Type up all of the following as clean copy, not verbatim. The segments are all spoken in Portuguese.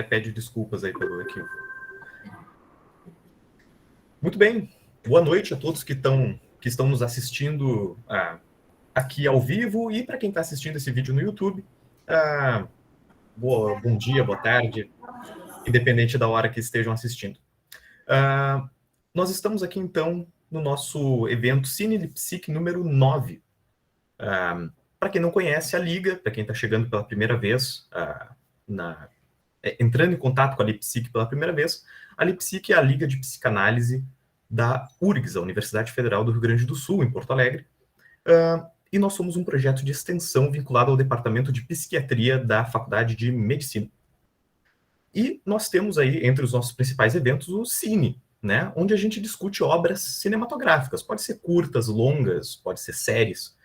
pede desculpas aí pelo equívoco. Muito bem. Boa noite a todos que estão nos assistindo aqui ao vivo e para quem está assistindo esse vídeo no YouTube. Bom dia, boa tarde, independente da hora que estejam assistindo. Nós estamos aqui, então, no nosso evento Cine Lipsic número 9. Para quem não conhece a Liga, para quem está chegando pela primeira vez, entrando em contato com a Lipsic pela primeira vez, a Lipsic é a Liga de Psicanálise da URGS, a Universidade Federal do Rio Grande do Sul, em Porto Alegre, e nós somos um projeto de extensão vinculado ao Departamento de Psiquiatria da Faculdade de Medicina. E nós temos aí, entre os nossos principais eventos, o Cine, né, onde a gente discute obras cinematográficas, pode ser curtas, longas, pode ser séries,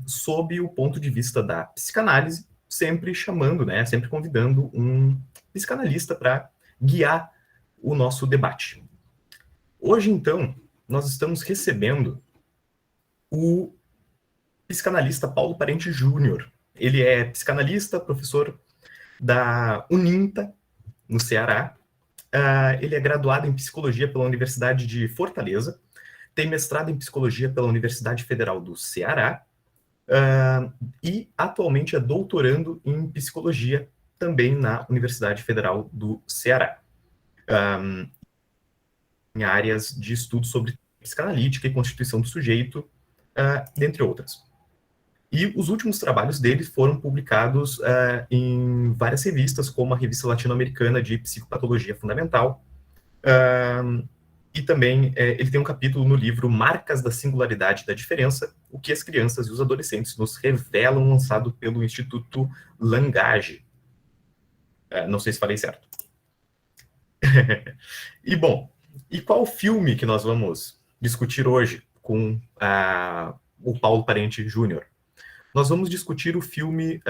sob o ponto de vista da psicanálise, sempre chamando, né, sempre convidando um psicanalista para guiar o nosso debate. Hoje, então, nós estamos recebendo o psicanalista Paulo Parente Júnior. Ele é psicanalista, professor da Uninta, no Ceará. Ele é graduado em psicologia pela Universidade de Fortaleza, tem mestrado em psicologia pela Universidade Federal do Ceará e atualmente é doutorando em psicologia também na Universidade Federal do Ceará, em áreas de estudo sobre psicanalítica e constituição do sujeito, dentre outras. E os últimos trabalhos dele foram publicados em várias revistas, como a Revista Latino-Americana de Psicopatologia Fundamental, e também ele tem um capítulo no livro Marcas da Singularidade e da Diferença, o que as crianças e os adolescentes nos revelam, lançado pelo Instituto Langage. Não sei se falei certo. E, bom, e qual filme que nós vamos discutir hoje com o Paulo Parente Júnior? Nós vamos discutir o filme,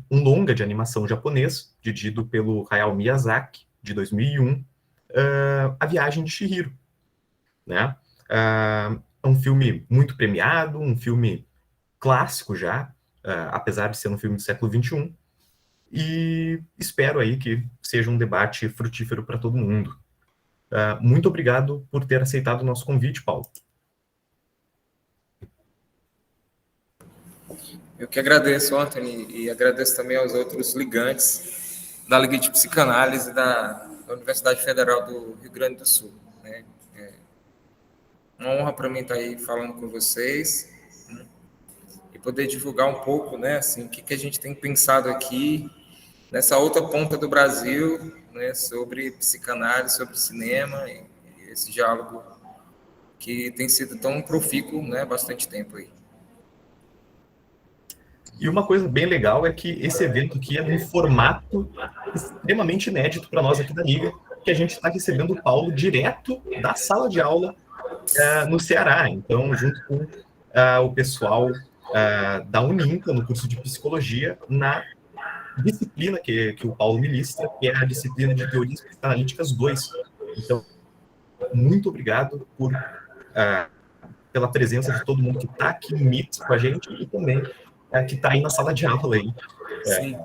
um longa de animação japonês, dirigido pelo Hayao Miyazaki, de 2001, A Viagem de Chihiro. Né? É um filme muito premiado, um filme clássico já, apesar de ser um filme do século XXI, e espero aí que seja um debate frutífero para todo mundo. Muito obrigado por ter aceitado o nosso convite, Paulo. Eu que agradeço, Anthony, e agradeço também aos outros ligantes da Liga de Psicanálise da Universidade Federal do Rio Grande do Sul. Né? É uma honra para mim estar aí falando com vocês, né? E poder divulgar um pouco, né, assim, o que a gente tem pensado aqui nessa outra ponta do Brasil, né, sobre psicanálise, sobre cinema, e esse diálogo que tem sido tão profícuo, né, há bastante tempo aí. E uma coisa bem legal é que esse evento aqui é num formato extremamente inédito para nós aqui da Liga, que a gente está recebendo o Paulo direto da sala de aula no Ceará. Então, junto com o pessoal da Uninta, no curso de Psicologia, na disciplina que o Paulo ministra, que é a disciplina de Teorias Psicanalíticas 2. Então, muito obrigado pela presença de todo mundo que está aqui no Meet com a gente e também que está aí na sala de aula aí. Sim.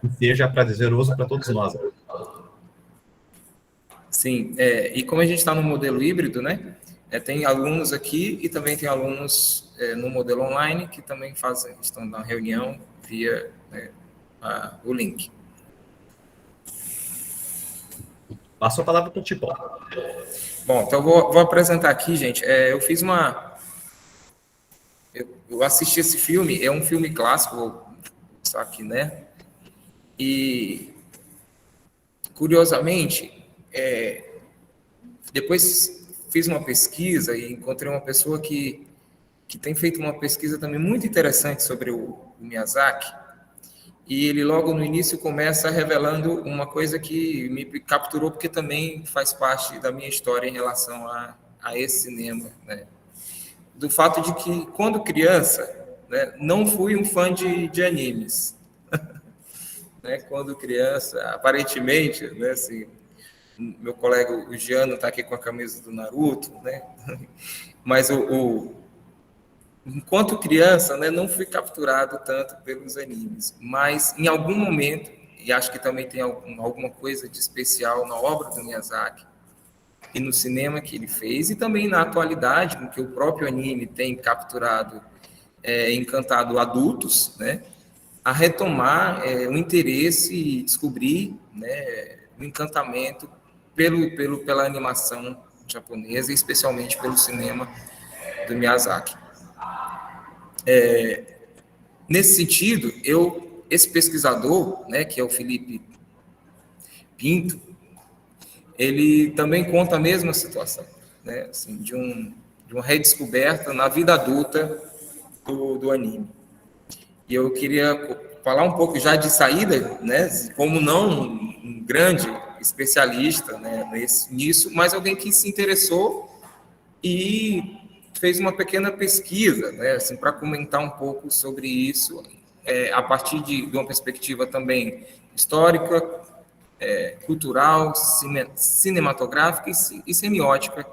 Que seja prazeroso para todos nós. Sim, e como a gente está no modelo híbrido, né? Tem alunos aqui e também tem alunos no modelo online que também estão na reunião via o link. Passo a palavra para o Paulo. Bom, então vou apresentar aqui, gente. Eu fiz eu assisti esse filme, é um filme clássico, vou mostrar aqui, né? E, curiosamente, depois fiz uma pesquisa e encontrei uma pessoa que tem feito uma pesquisa também muito interessante sobre o Miyazaki, e ele logo no início começa revelando uma coisa que me capturou, porque também faz parte da minha história em relação a esse cinema, né? Do fato de que, quando criança, né, não fui um fã de animes. Né? Quando criança, aparentemente, né, assim, meu colega, o Giano, está aqui com a camisa do Naruto, né? Mas enquanto criança, né, não fui capturado tanto pelos animes. Mas, em algum momento, e acho que também tem alguma coisa de especial na obra do Miyazaki e no cinema que ele fez, e também na atualidade, com que o próprio anime tem capturado, encantado adultos, né, a retomar o interesse e descobrir, né, o encantamento pela animação japonesa, e especialmente pelo cinema do Miyazaki. Nesse sentido, esse pesquisador, né, que é o Felipe Pinto, ele também conta a mesma situação, né, assim, de uma redescoberta na vida adulta do anime. E eu queria falar um pouco já de saída, né, como não um grande especialista, né, nisso, mas alguém que se interessou e fez uma pequena pesquisa, né, assim, para comentar um pouco sobre isso, a partir de uma perspectiva também histórica, cultural, cinematográfica e semiótica,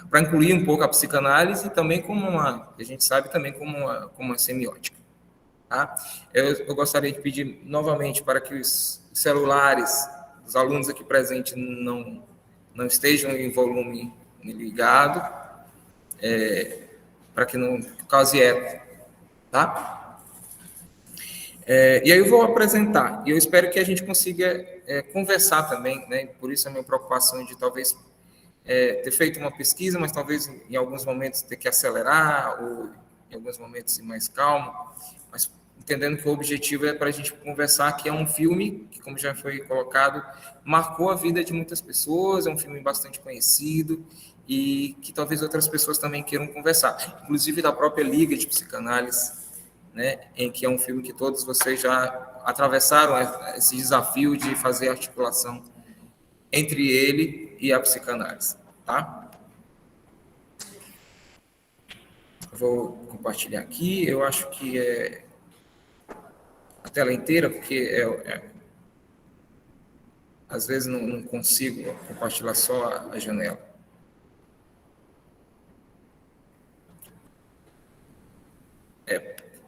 para incluir um pouco a psicanálise também como a gente sabe também como uma semiótica. Tá? Eu gostaria de pedir novamente para que os celulares dos alunos aqui presentes não estejam em volume ligado, para que não cause eco, tá? E aí eu vou apresentar, e eu espero que a gente consiga conversar também, né? Por isso a minha preocupação de talvez ter feito uma pesquisa, mas talvez em alguns momentos ter que acelerar, ou em alguns momentos ir mais calmo, mas entendendo que o objetivo é para a gente conversar, que é um filme que, como já foi colocado, marcou a vida de muitas pessoas, é um filme bastante conhecido e que talvez outras pessoas também queiram conversar, inclusive da própria Liga de Psicanálise, né, em que é um filme que todos vocês já atravessaram esse desafio de fazer articulação entre ele e a psicanálise, tá? Vou compartilhar aqui, eu acho que a tela inteira, porque às vezes não consigo compartilhar só a janela.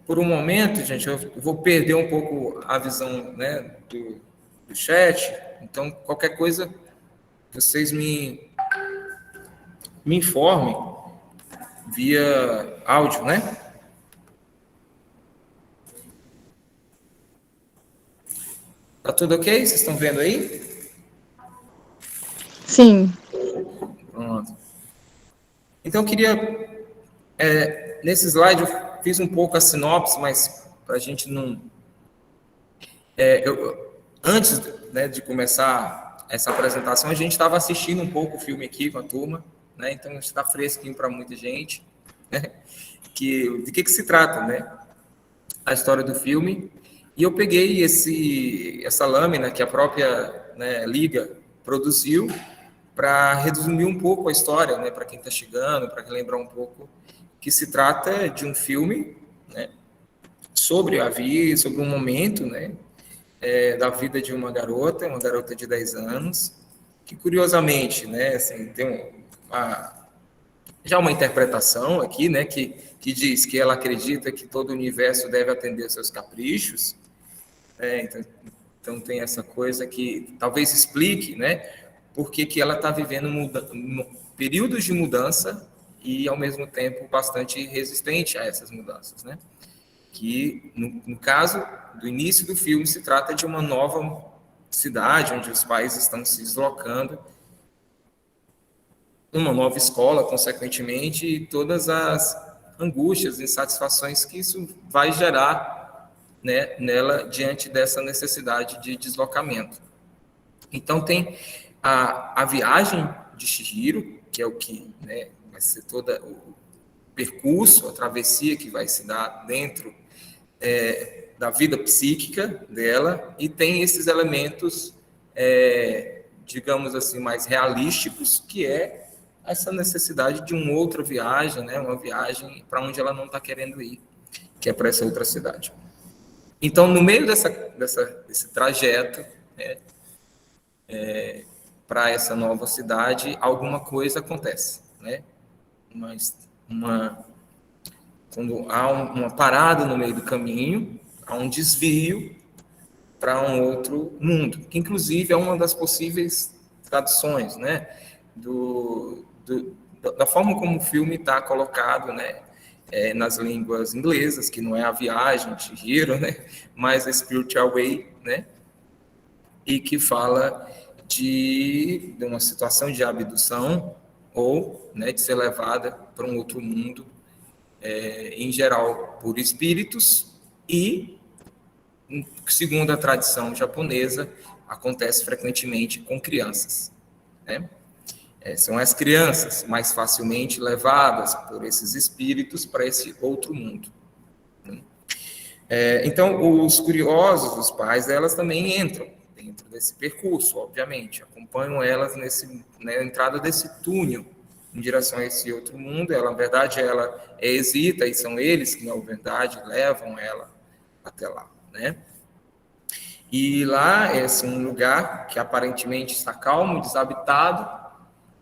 Por um momento, gente, eu vou perder um pouco a visão, né, do chat, então qualquer coisa vocês me informem via áudio, né? Tá tudo ok? Vocês estão vendo aí? Sim. Pronto. Então, eu queria... nesse slide, eu fiz um pouco a sinopse, mas para a gente não... antes, né, de começar essa apresentação, a gente estava assistindo um pouco o filme aqui com a turma, né? Então, está fresquinho para muita gente, né? De que se trata, né? A história do filme. E eu peguei essa lâmina que a própria, né, Liga produziu para resumir um pouco a história, né, para quem está chegando, para relembrar um pouco que se trata de um filme, né, sobre a vida, sobre um momento, né, da vida de uma garota de 10 anos, que curiosamente, né, assim, tem já uma interpretação aqui, né, que diz que ela acredita que todo o universo deve atender seus caprichos, então tem essa coisa que talvez explique, né, por que ela está vivendo períodos de mudança e, ao mesmo tempo, bastante resistente a essas mudanças, né? Que, no caso do início do filme, se trata de uma nova cidade, onde os pais estão se deslocando, uma nova escola, consequentemente, e todas as angústias e insatisfações que isso vai gerar, né, nela diante dessa necessidade de deslocamento. Então, tem a viagem de Chihiro, que é o que, né, vai ser todo o percurso, a travessia que vai se dar dentro da vida psíquica dela, e tem esses elementos, digamos assim, mais realísticos, que é essa necessidade de uma outra viagem, né, uma viagem para onde ela não está querendo ir, que é para essa outra cidade. Então, no meio desse trajeto, né, para essa nova cidade, alguma coisa acontece, né? Quando há uma parada no meio do caminho, há um desvio, para um outro mundo, que inclusive é uma das possíveis traduções, né, da forma como o filme está colocado, né, nas línguas inglesas, que não é a viagem, Chihiro, né, mas a Spiritual Way, né, e que fala de uma situação de abdução ou, né, de ser levada para um outro mundo, em geral por espíritos, e, segundo a tradição japonesa, acontece frequentemente com crianças, né? São as crianças mais facilmente levadas por esses espíritos para esse outro mundo, né? Então, os curiosos, os pais, elas também entram dentro desse percurso, obviamente, acompanham elas na entrada desse túnel em direção a esse outro mundo. Ela, na verdade, ela hesita, e são eles que, na verdade, levam ela até lá, né? E lá é assim, um lugar que aparentemente está calmo, desabitado,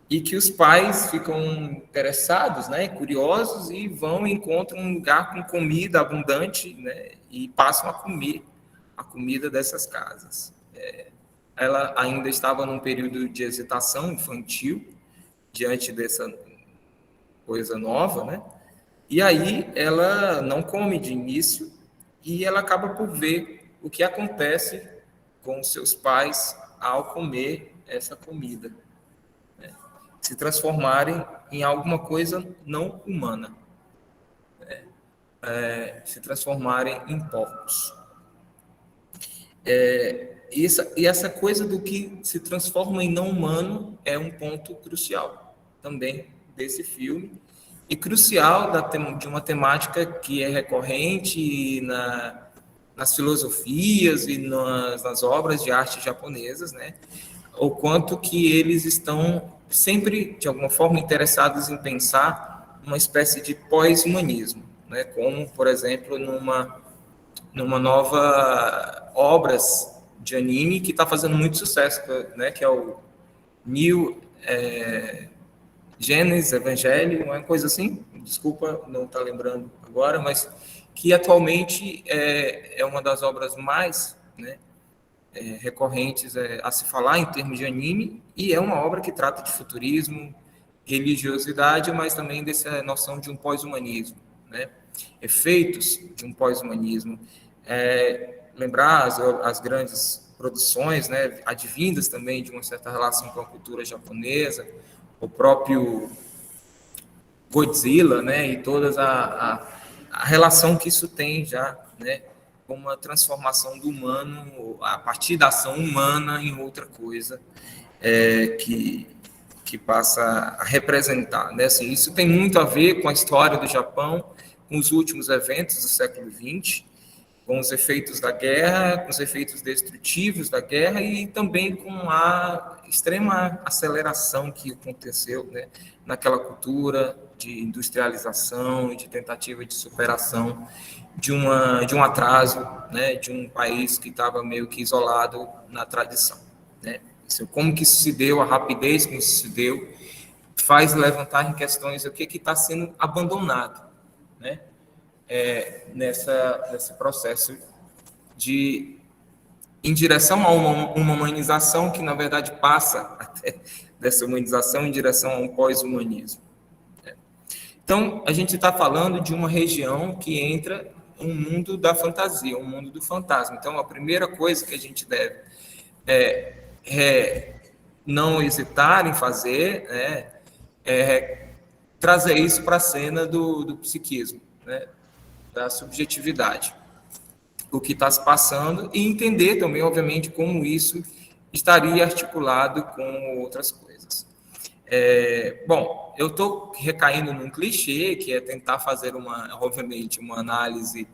e que os pais ficam interessados, né, curiosos, e vão e encontram um lugar com comida abundante, né, e passam a comer a comida dessas casas. Ela ainda estava num período de hesitação infantil diante dessa coisa nova, né? E aí ela não come de início e ela acaba por ver o que acontece com os seus pais ao comer essa comida, né? Se transformarem em alguma coisa não humana, se transformarem em porcos. E essa coisa do que se transforma em não humano é um ponto crucial também desse filme, e crucial de uma temática que é recorrente nas filosofias e nas obras de arte japonesas, né? O quanto que eles estão sempre, de alguma forma, interessados em pensar uma espécie de pós-humanismo, né? Como, por exemplo, numa nova obras de anime que está fazendo muito sucesso, né? Que é o New Gênesis Evangelho, uma coisa assim, desculpa não estar lembrando agora, mas que atualmente é uma das obras mais, né, recorrentes a se falar em termos de anime, e é uma obra que trata de futurismo, religiosidade, mas também dessa noção de um pós-humanismo, né? Efeitos de um pós-humanismo. Lembrar as grandes produções, né, advindas também de uma certa relação com a cultura japonesa, o próprio Godzilla, né, e toda a relação que isso tem já, né, com uma transformação do humano, a partir da ação humana em outra coisa, que passa a representar, né? Assim, isso tem muito a ver com a história do Japão, com os últimos eventos do século XX, com os efeitos da guerra, com os efeitos destrutivos da guerra, e também com a extrema aceleração que aconteceu, né, naquela cultura de industrialização e de tentativa de superação de um atraso, né, de um país que estava meio que isolado na tradição, né? Como que isso se deu, a rapidez como isso se deu, faz levantar em questões o que está sendo abandonado, né? Nesse processo em direção a uma humanização que, na verdade, passa até dessa humanização em direção a um pós-humanismo. Então, a gente está falando de uma região que entra um mundo da fantasia, um mundo do fantasma. Então, a primeira coisa que a gente deve não hesitar em fazer, né, é trazer isso para a cena do psiquismo, né, da subjetividade, o que está se passando, e entender também, obviamente, como isso estaria articulado com outras coisas. Bom, eu estou recaindo num clichê, que é tentar fazer, obviamente, uma análise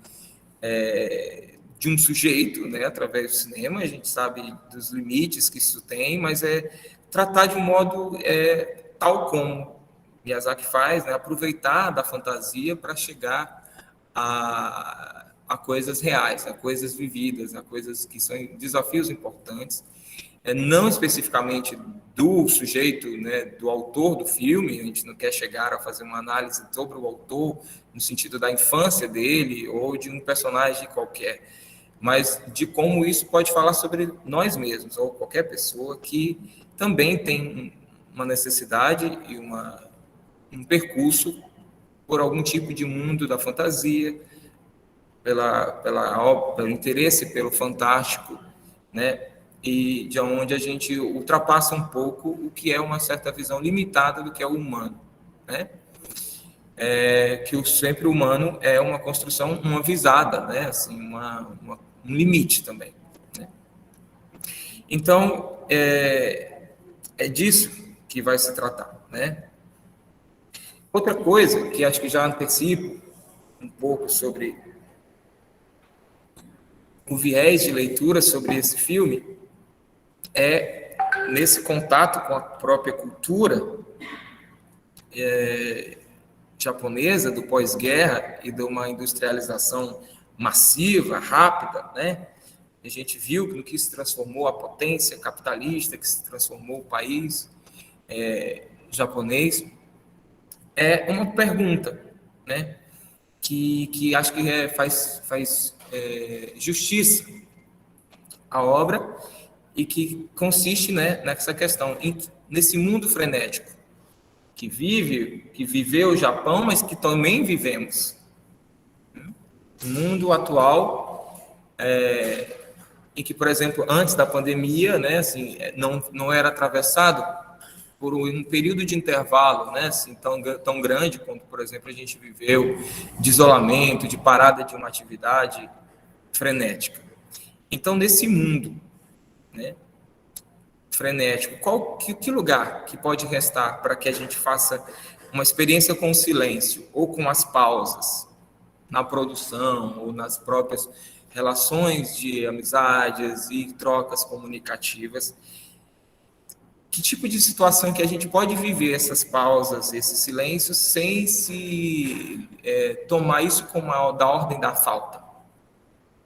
de um sujeito, né, através do cinema. A gente sabe dos limites que isso tem, mas tratar de um modo tal como Miyazaki faz, né, aproveitar da fantasia para chegar a coisas reais, a coisas vividas, a coisas que são desafios importantes, não especificamente do sujeito, né, do autor do filme. A gente não quer chegar a fazer uma análise sobre o autor no sentido da infância dele ou de um personagem qualquer, mas de como isso pode falar sobre nós mesmos, ou qualquer pessoa que também tem uma necessidade e um percurso por algum tipo de mundo da fantasia, pelo interesse pelo fantástico, né? E de onde a gente ultrapassa um pouco o que é uma certa visão limitada do que é o humano, né? Que sempre o humano é uma construção, uma visada, né? Assim, um limite também, né? Então, é disso que vai se tratar, né? Outra coisa que acho que já antecipo um pouco sobre o viés de leitura sobre esse filme é nesse contato com a própria cultura japonesa do pós-guerra e de uma industrialização massiva, rápida, né? A gente viu no que se transformou a potência capitalista, que se transformou o país japonês. É uma pergunta, né? Que acho que faz justiça à obra e que consiste, né, nessa questão, nesse mundo frenético que viveu o Japão, mas que também vivemos. O mundo atual, em que, por exemplo, antes da pandemia, né, assim, não era atravessado por um período de intervalo, né, assim, tão grande quanto, por exemplo, a gente viveu de isolamento, de parada de uma atividade frenética. Então, nesse mundo, né, frenético, que lugar que pode restar para que a gente faça uma experiência com o silêncio ou com as pausas na produção ou nas próprias relações de amizades e trocas comunicativas? Que tipo de situação que a gente pode viver essas pausas, esses silêncios, sem se tomar isso como da ordem da falta?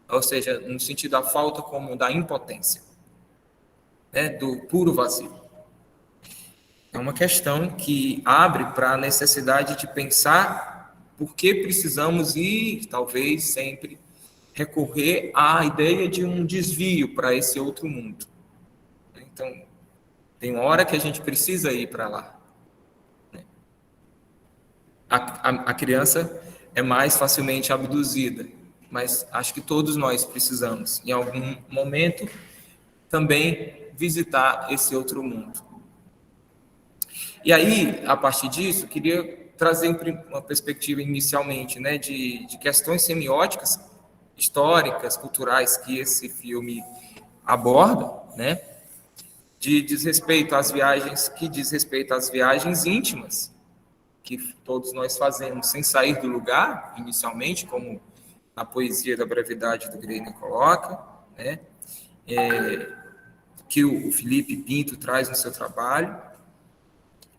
Ou seja, no sentido da falta como da impotência, né, do puro vazio. É uma questão que abre para a necessidade de pensar por que precisamos e, talvez, sempre recorrer à ideia de um desvio para esse outro mundo. Então, tem uma hora que a gente precisa ir para lá. A criança é mais facilmente abduzida, mas acho que todos nós precisamos, em algum momento, também visitar esse outro mundo. E aí, a partir disso, queria trazer uma perspectiva inicialmente, né, de questões semióticas, históricas, culturais que esse filme aborda, né, que diz respeito às viagens íntimas que todos nós fazemos sem sair do lugar, inicialmente, como a poesia da brevidade do Greiner coloca, né, que o Felipe Pinto traz no seu trabalho,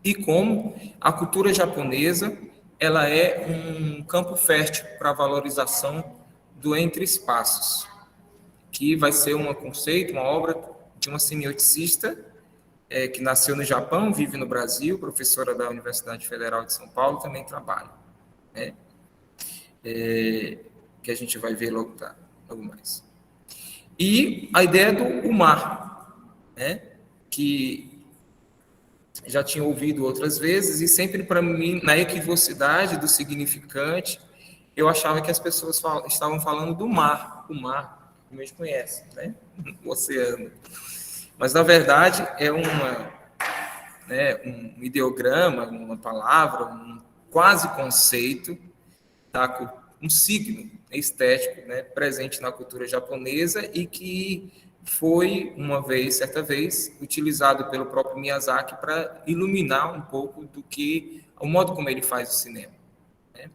e como a cultura japonesa ela é um campo fértil para a valorização do entre-espaços, que vai ser um conceito, uma obra de uma semioticista que nasceu no Japão, vive no Brasil, professora da Universidade Federal de São Paulo, também trabalha, né? Que a gente vai ver logo mais. E a ideia do mar, né? Que já tinha ouvido outras vezes, e sempre para mim, na equivocidade do significante, eu achava que as pessoas estavam falando do mar, o mar, como a gente conhece, né? O oceano. Mas, na verdade, é um ideograma, uma palavra, um quase conceito, um signo estético, né, presente na cultura japonesa e que foi, certa vez, utilizado pelo próprio Miyazaki para iluminar um pouco o modo como ele faz o cinema, né?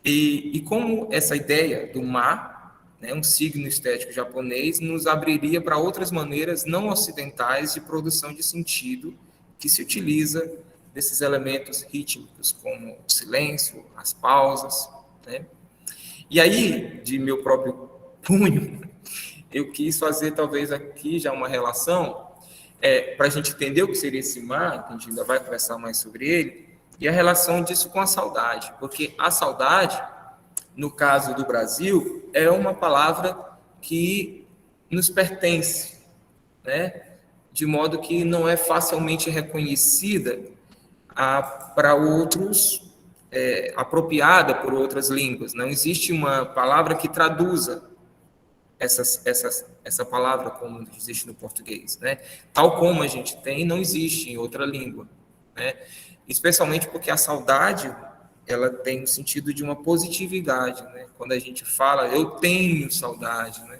E como essa ideia do mar, né, um signo estético japonês, nos abriria para outras maneiras não ocidentais de produção de sentido que se utiliza desses elementos rítmicos, como o silêncio, as pausas, né? E aí, de meu próprio punho, eu quis fazer, talvez, aqui já uma relação, para a gente entender o que seria esse mar, que a gente ainda vai conversar mais sobre ele, e a relação disso com a saudade, porque a saudade, no caso do Brasil, é uma palavra que nos pertence, né? De modo que não é facilmente reconhecida para outros, apropriada por outras línguas. Não existe uma palavra que traduza essa palavra como existe no português, né? Tal como a gente tem, não existe em outra língua, né? Especialmente porque a saudade, ela tem o sentido de uma positividade, né? Quando a gente fala, eu tenho saudade, né?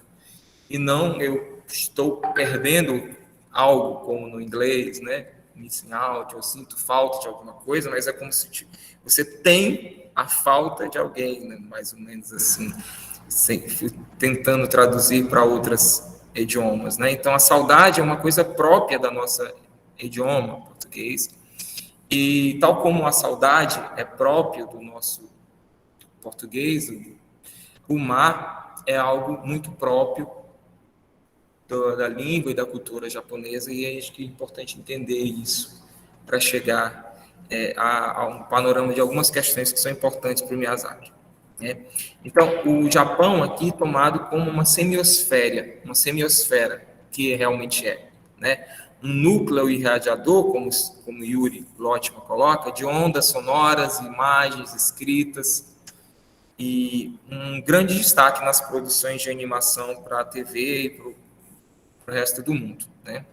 E não eu estou perdendo algo, como no inglês, né? Missing out, eu sinto falta de alguma coisa, mas é como se você tem a falta de alguém, né? Mais ou menos assim, tentando traduzir para outros idiomas, né? Então, a saudade é uma coisa própria da nossa idioma português, e tal como a saudade é próprio do nosso português, o mar é algo muito próprio da língua e da cultura japonesa, e acho que é importante entender isso para chegar a um panorama de algumas questões que são importantes para o Miyazaki, né? Então, o Japão aqui tomado como uma semiosfera, que realmente é, né? Um núcleo irradiador, como Yuri Lotman coloca, de ondas sonoras, imagens escritas, e um grande destaque nas produções de animação para a TV e para o resto do mundo, né?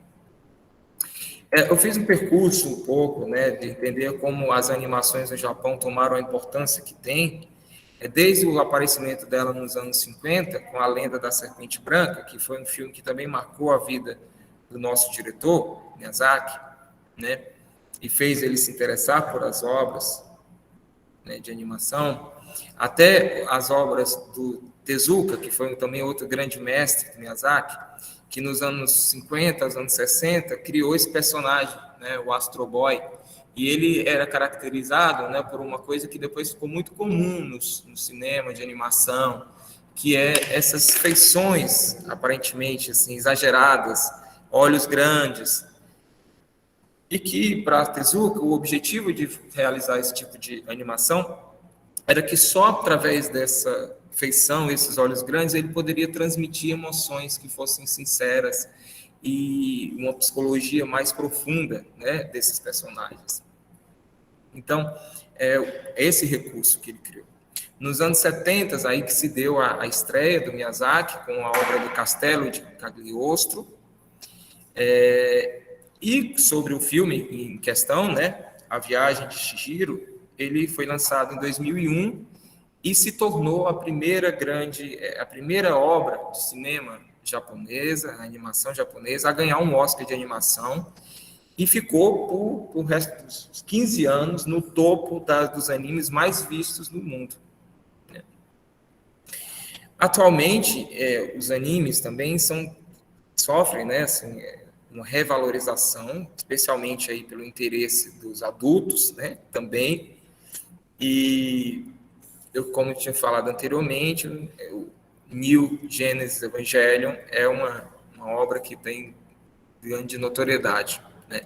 Eu fiz um percurso um pouco, né, de entender como as animações no Japão tomaram a importância que tem, desde o aparecimento dela nos anos 50, com A Lenda da Serpente Branca, que foi um filme que também marcou a vida do nosso diretor, Miyazaki, né, e fez ele se interessar por as obras, né, de animação, até as obras do Tezuka, que foi também outro grande mestre do Miyazaki, que nos anos 50, aos anos 60, criou esse personagem, né, o Astro Boy, e ele era caracterizado, né, por uma coisa que depois ficou muito comum no cinema de animação, que é essas feições, aparentemente assim, exageradas, olhos grandes, e que, para Tezuka, o objetivo de realizar esse tipo de animação era que só através dessa feição, esses olhos grandes, ele poderia transmitir emoções que fossem sinceras e uma psicologia mais profunda, né, desses personagens. Então, é esse recurso que ele criou. Nos anos 70, aí que se deu a estreia do Miyazaki com a obra do Castelo de Cagliostro, e sobre o filme em questão, né, A Viagem de Chihiro, ele foi lançado em 2001 e se tornou a primeira obra de cinema japonesa, a animação japonesa, a ganhar um Oscar de animação, e ficou por resto dos 15 anos no topo dos animes mais vistos no mundo, né? Atualmente, os animes também sofrem, né, assim, uma revalorização, especialmente aí pelo interesse dos adultos, né, também. E como eu tinha falado anteriormente, o New Genesis Evangelion é uma obra que tem grande notoriedade, né,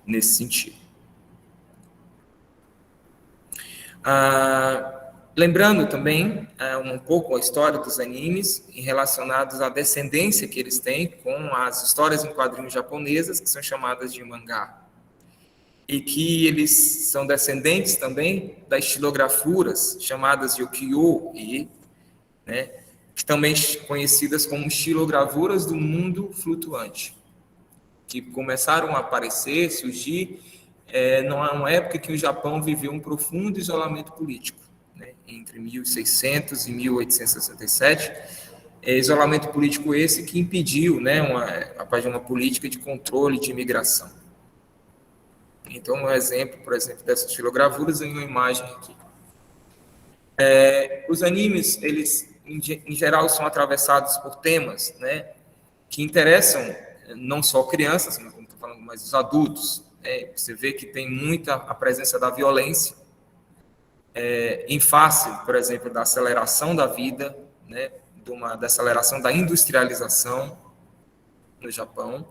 nesse sentido. Lembrando também um pouco a história dos animes relacionados à descendência que eles têm com as histórias em quadrinhos japonesas, que são chamadas de mangá, e que eles são descendentes também das estilografuras chamadas de ukiyo-e, né, que também conhecidas como estilogravuras do mundo flutuante, que começaram a aparecer, surgir numa época que o Japão viveu um profundo isolamento político, né, entre 1600 e 1867, isolamento político esse que impediu, né, uma política de controle de imigração. Então, um exemplo, por exemplo, dessas estilogravuras em uma imagem aqui. Os animes, eles, em geral, são atravessados por temas, né, que interessam não só crianças, mas os adultos. Você vê que tem muita a presença da violência, em face, por exemplo, da aceleração da vida, né, da aceleração da industrialização no Japão,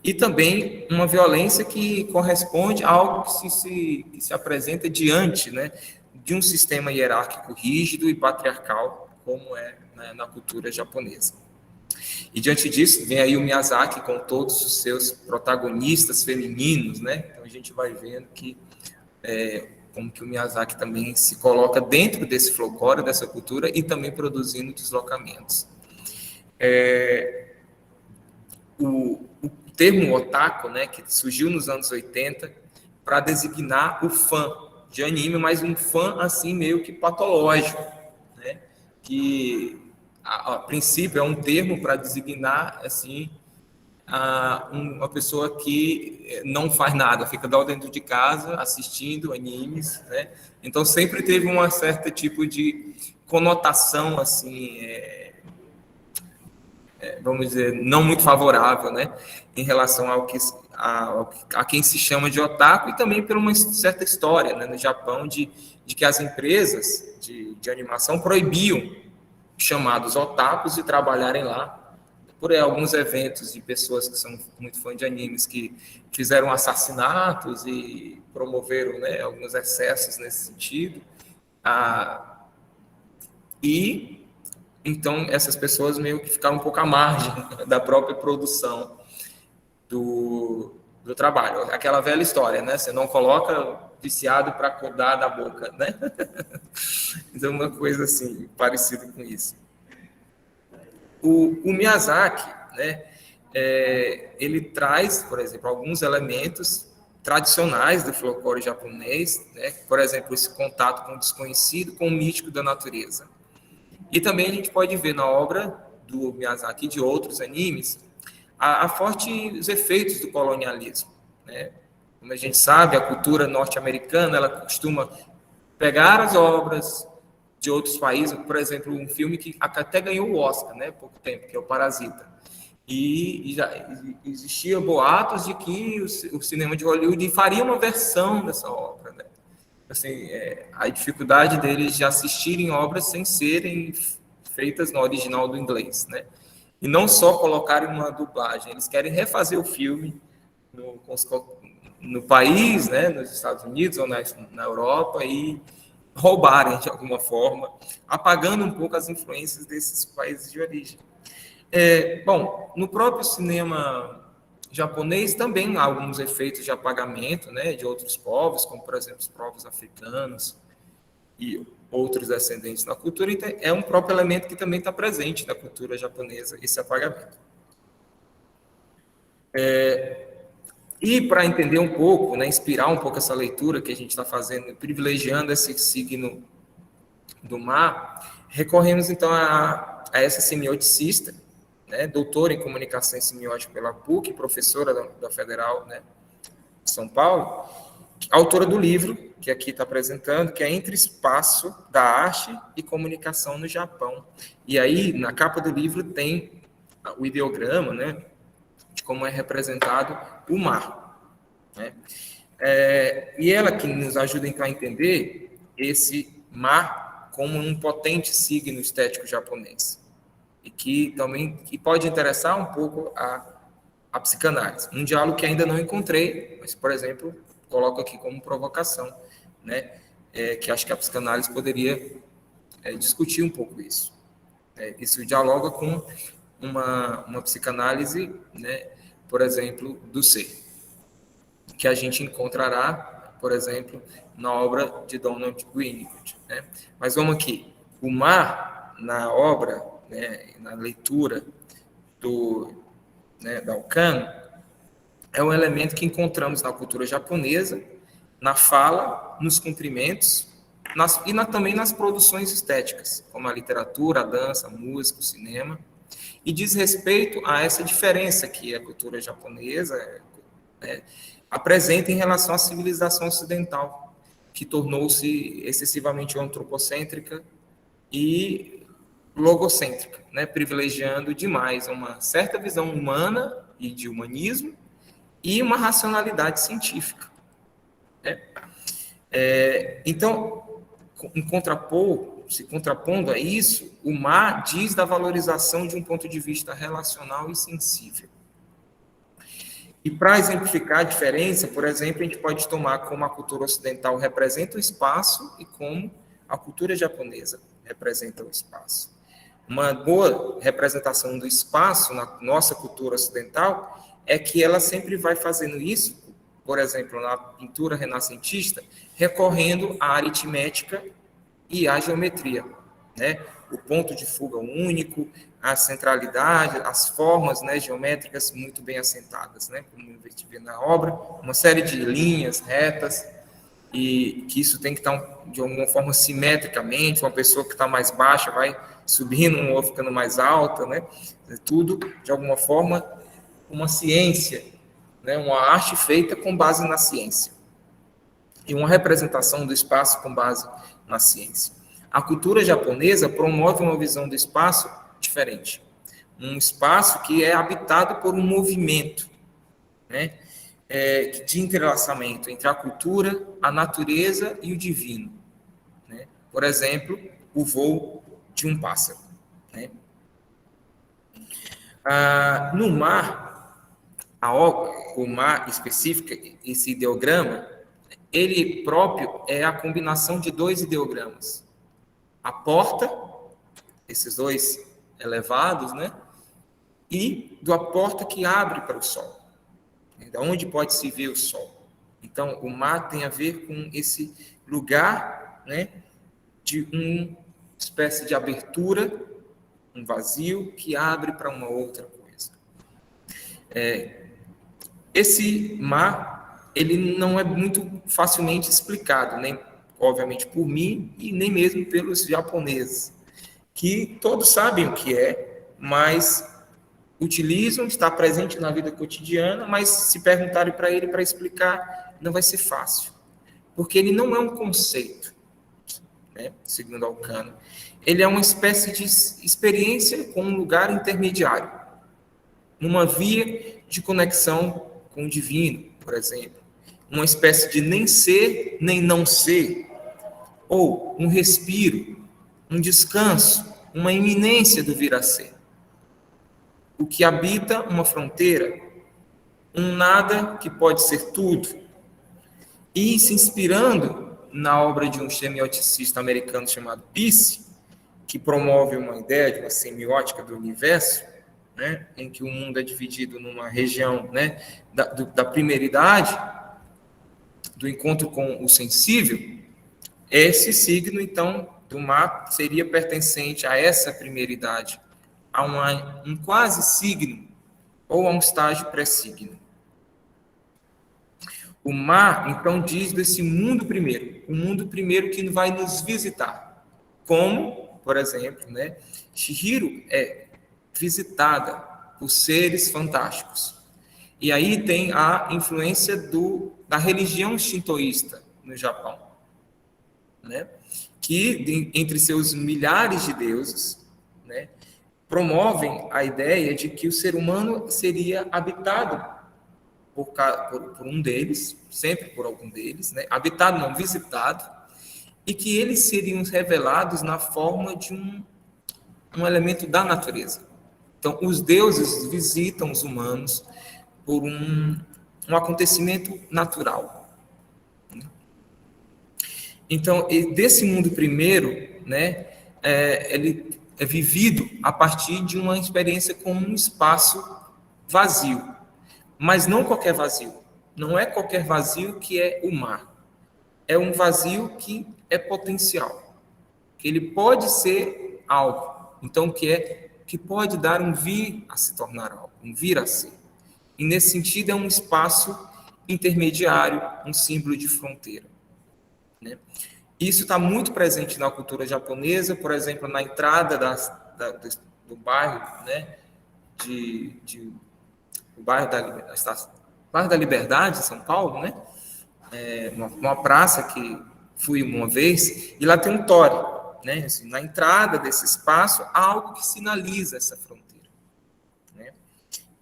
e também uma violência que corresponde a algo que se apresenta diante, né, de um sistema hierárquico rígido e patriarcal, como é né, na cultura japonesa. E diante disso, vem aí o Miyazaki com todos os seus protagonistas femininos, né? Então a gente vai vendo que como que o Miyazaki também se coloca dentro desse folclore, dessa cultura, e também produzindo deslocamentos. O termo otaku, né, que surgiu nos anos 80 para designar o fã de anime, mas um fã assim meio que patológico, né, que a princípio é um termo para designar assim uma pessoa que não faz nada, fica dentro de casa assistindo animes, né? Então sempre teve um certo tipo de conotação assim, vamos dizer, não muito favorável, né, em relação a quem se chama de otaku, e também por uma certa história, né, no Japão de que as empresas de animação proibiam chamados otakus de trabalharem lá, por alguns eventos de pessoas que são muito fãs de animes que fizeram assassinatos e promoveram, né, alguns excessos nesse sentido. E então essas pessoas meio que ficaram um pouco à margem da própria produção do trabalho. Aquela velha história, né? Você não coloca viciado para acordar da boca, né? Então uma coisa assim parecida com isso. O Miyazaki, né, ele traz, por exemplo, alguns elementos tradicionais do folclore japonês, né, por exemplo, esse contato com o desconhecido, com o mítico da natureza. E também a gente pode ver na obra do Miyazaki e de outros animes a fortes efeitos do colonialismo, né? Como a gente sabe, a cultura norte-americana ela costuma pegar as obras de outros países, por exemplo, um filme que até ganhou o Oscar, né, há pouco tempo, que é o Parasita. E já existia boatos de que o cinema de Hollywood faria uma versão dessa obra, né? Assim, a dificuldade deles de assistirem obras sem serem feitas no original do inglês, né? E não só colocarem uma dublagem, eles querem refazer o filme no país, né, nos Estados Unidos ou na Europa, e roubarem de alguma forma, apagando um pouco as influências desses países de origem. Bom, no próprio cinema japonês também há alguns efeitos de apagamento, né, de outros povos, como por exemplo os povos africanos e outros descendentes na cultura. Então, é um próprio elemento que também está presente na cultura japonesa, esse apagamento. E para entender um pouco, né, inspirar um pouco essa leitura que a gente está fazendo, privilegiando esse signo do mar, recorremos então a essa semioticista, né, doutora em comunicação e semiótica pela PUC, professora da Federal, né, de São Paulo, autora do livro que aqui está apresentando, que é Entre Espaço da Arte e Comunicação no Japão. E aí, na capa do livro, tem o ideograma, né, de como é representado o mar, né? E ela que nos ajuda então a entender esse mar como um potente signo estético japonês, e que também pode interessar um pouco a psicanálise. Um diálogo que ainda não encontrei, mas, por exemplo, coloco aqui como provocação, né? Que acho que a psicanálise poderia discutir um pouco isso. Isso dialoga com uma psicanálise, né, por exemplo, do ser, que a gente encontrará, por exemplo, na obra de Donald Winnicott, né? Mas vamos aqui. O mar, na obra, né, na leitura da Okano, é um elemento que encontramos na cultura japonesa, na fala, nos cumprimentos, também nas produções estéticas, como a literatura, a dança, a música, o cinema, e diz respeito a essa diferença que a cultura japonesa apresenta em relação à civilização ocidental, que tornou-se excessivamente antropocêntrica e logocêntrica, né, privilegiando demais uma certa visão humana e de humanismo e uma racionalidade científica, né? Então, se contrapondo a isso, o mar diz da valorização de um ponto de vista relacional e sensível. E para exemplificar a diferença, por exemplo, a gente pode tomar como a cultura ocidental representa o espaço e como a cultura japonesa representa o espaço. Uma boa representação do espaço na nossa cultura ocidental é que ela sempre vai fazendo isso, por exemplo, na pintura renascentista, recorrendo à aritmética e à geometria, né? O ponto de fuga único, a centralidade, as formas, né, geométricas muito bem assentadas, né? Como a gente vê na obra, uma série de linhas retas, e que isso tem que estar de alguma forma simetricamente, uma pessoa que está mais baixa vai subindo ou ficando mais alta, né? Tudo, de alguma forma, uma ciência, né? Uma arte feita com base na ciência. E uma representação do espaço com base na ciência. A cultura japonesa promove uma visão do espaço diferente. Um espaço que é habitado por um movimento, né? De entrelaçamento entre a cultura, a natureza e o divino, né? Por exemplo, o voo de um pássaro, né? No mar, o mar específico, esse ideograma, ele próprio é a combinação de dois ideogramas. A porta, esses dois elevados, né? E a porta que abre para o sol. Da onde pode se ver o sol. Então, o mar tem a ver com esse lugar, né, de uma espécie de abertura, um vazio que abre para uma outra coisa. Esse mar, ele não é muito facilmente explicado, nem, obviamente, por mim e nem mesmo pelos japoneses, que todos sabem o que é, mas utilizam, está presente na vida cotidiana, mas se perguntarem para ele para explicar, não vai ser fácil. Porque ele não é um conceito, né, segundo Alcano. Ele é uma espécie de experiência com um lugar intermediário, numa via de conexão com o divino, por exemplo. Uma espécie de nem ser, nem não ser, ou um respiro, um descanso, uma iminência do vir a ser. O que habita uma fronteira, um nada que pode ser tudo. E se inspirando na obra de um semioticista americano chamado Peirce, que promove uma ideia de uma semiótica do universo, né, em que o mundo é dividido numa região, né, da primeira idade, do encontro com o sensível, esse signo, então, do mar seria pertencente a essa primeira idade, a um quase signo ou a um estágio pré-signo. O mar, então, diz desse mundo primeiro, o mundo primeiro que vai nos visitar. Como, por exemplo, né, Chihiro é visitada por seres fantásticos. E aí tem a influência da religião shintoísta no Japão, né, que, entre seus milhares de deuses, né, promovem a ideia de que o ser humano seria habitado por um deles, sempre por algum deles, né? Habitado, não visitado, e que eles seriam revelados na forma de um elemento da natureza. Então, os deuses visitam os humanos por um acontecimento natural. Então, desse mundo primeiro, né, ele é vivido a partir de uma experiência com um espaço vazio, mas não qualquer vazio. Não é qualquer vazio que é o mar. É um vazio que é potencial, que ele pode ser algo. Então, que pode dar um vir a se tornar algo, um vir a ser. E nesse sentido é um espaço intermediário, um símbolo de fronteira, né? Isso está muito presente na cultura japonesa, por exemplo, na entrada do bairro, né, o bairro da Liberdade, em São Paulo, né, uma praça que fui uma vez, e lá tem um tório, né, assim, na entrada desse espaço há algo que sinaliza essa fronteira, né?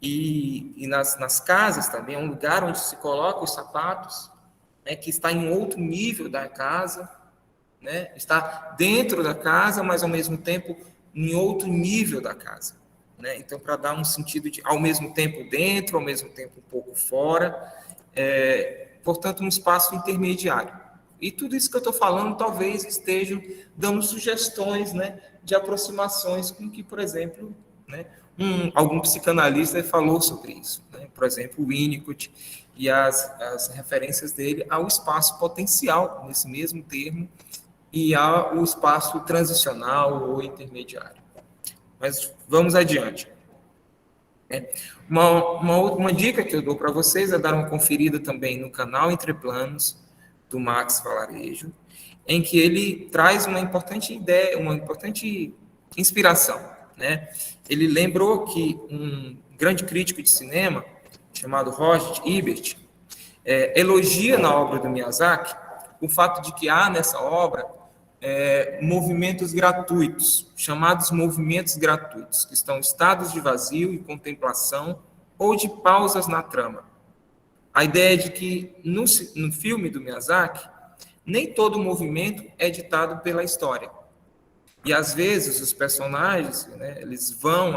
E nas casas também é um lugar onde se coloca os sapatos, né, que está em outro nível da casa, né? Está dentro da casa, mas ao mesmo tempo em outro nível da casa, né? Então, para dar um sentido de ao mesmo tempo dentro, ao mesmo tempo um pouco fora, portanto, um espaço intermediário. E tudo isso que eu estou falando talvez estejam dando sugestões, né, de aproximações com que, por exemplo, né, algum psicanalista falou sobre isso. Né? Por exemplo, o Winnicott e as referências dele ao espaço potencial, nesse mesmo termo, e ao espaço transicional ou intermediário. Mas vamos adiante. Uma dica que eu dou para vocês é dar uma conferida também no canal Entre Planos, do Max Valarejo, em que ele traz uma importante ideia, uma importante inspiração. Né? Ele lembrou que um grande crítico de cinema, chamado Roger Ebert, elogia na obra do Miyazaki o fato de que há nessa obra movimentos gratuitos, chamados movimentos gratuitos, que estão estados de vazio e contemplação ou de pausas na trama. A ideia é de que no filme do Miyazaki, nem todo movimento é ditado pela história. E às vezes os personagens, né, eles vão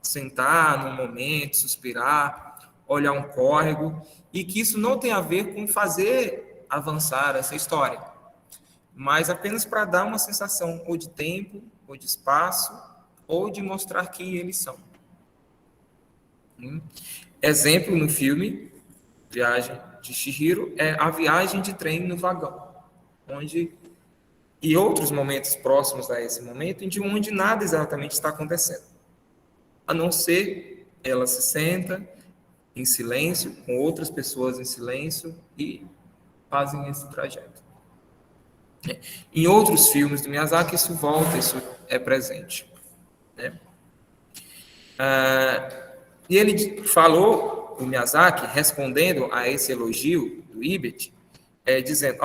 sentar num momento, suspirar, olhar um córrego, e que isso não tem a ver com fazer avançar essa história, mas apenas para dar uma sensação ou de tempo, ou de espaço, ou de mostrar quem eles são. Exemplo no filme Viagem de Chihiro é a viagem de trem no vagão, e outros momentos próximos a esse momento, onde nada exatamente está acontecendo, a não ser ela se senta em silêncio, com outras pessoas em silêncio, e fazem esse trajeto. Em outros filmes do Miyazaki, isso volta, isso é presente. Né? E ele falou, o Miyazaki, respondendo a esse elogio do Ebert, dizendo,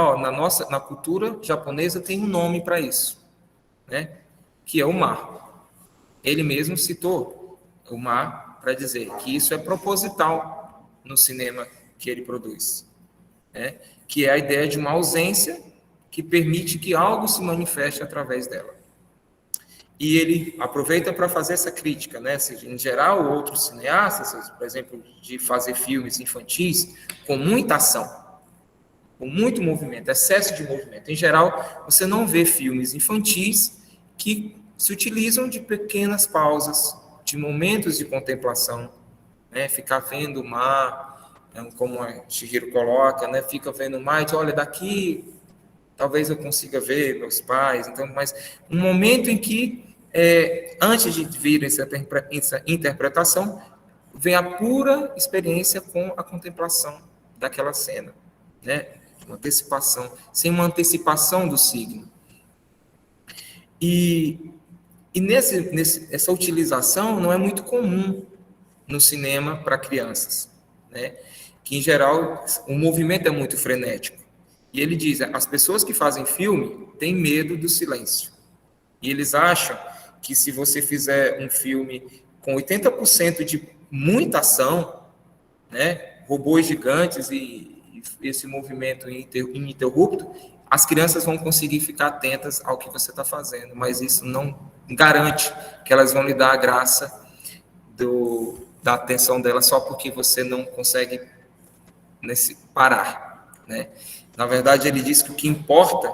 na cultura japonesa tem um nome para isso, né? Que é o mar. Ele mesmo citou o mar para dizer que isso é proposital no cinema que ele produz, né? Que é a ideia de uma ausência que permite que algo se manifeste através dela. E ele aproveita para fazer essa crítica, né? Em geral, outros cineastas, por exemplo, de fazer filmes infantis com muita ação, com muito movimento, excesso de movimento. Em geral, você não vê filmes infantis que se utilizam de pequenas pausas, de momentos de contemplação, né? Ficar vendo o mar, como a Chihiro coloca, né? Fica vendo o mar e diz, olha, daqui talvez eu consiga ver meus pais. Então, mas um momento em que, antes de vir essa interpretação, vem a pura experiência com a contemplação daquela cena, né? Uma antecipação, sem uma antecipação do signo. E essa utilização não é muito comum no cinema para crianças, né? Que, em geral, o movimento é muito frenético. E ele diz, as pessoas que fazem filme têm medo do silêncio. E eles acham que se você fizer um filme com 80% de muita ação, né, robôs gigantes e esse movimento ininterrupto, as crianças vão conseguir ficar atentas ao que você está fazendo, mas isso não garante que elas vão lhe dar a graça da atenção delas só porque você não consegue parar, né? Na verdade, ele diz que o que importa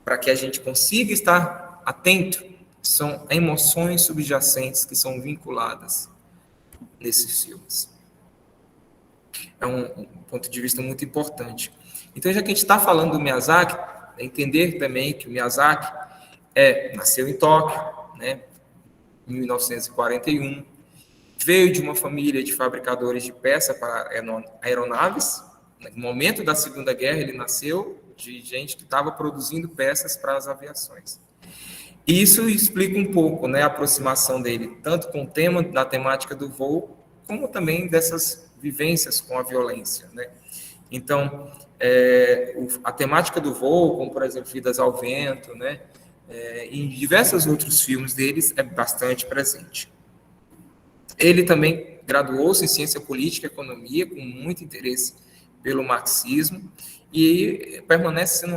para que a gente consiga estar atento são emoções subjacentes que são vinculadas nesses filmes. É um ponto de vista muito importante. Então, já que a gente está falando do Miyazaki, entender também que o Miyazaki nasceu em Tóquio, né, em 1941, veio de uma família de fabricadores de peças para aeronaves. No momento da Segunda Guerra, ele nasceu de gente que estava produzindo peças para as aviações. E isso explica um pouco, né, a aproximação dele, tanto com o tema da temática do voo, como também dessas vivências com a violência, né? Então, a temática do voo, como, por exemplo, Vidas ao Vento, né, em diversos outros filmes deles, é bastante presente. Ele também graduou-se em Ciência Política e Economia, com muito interesse pelo marxismo, e permanece sendo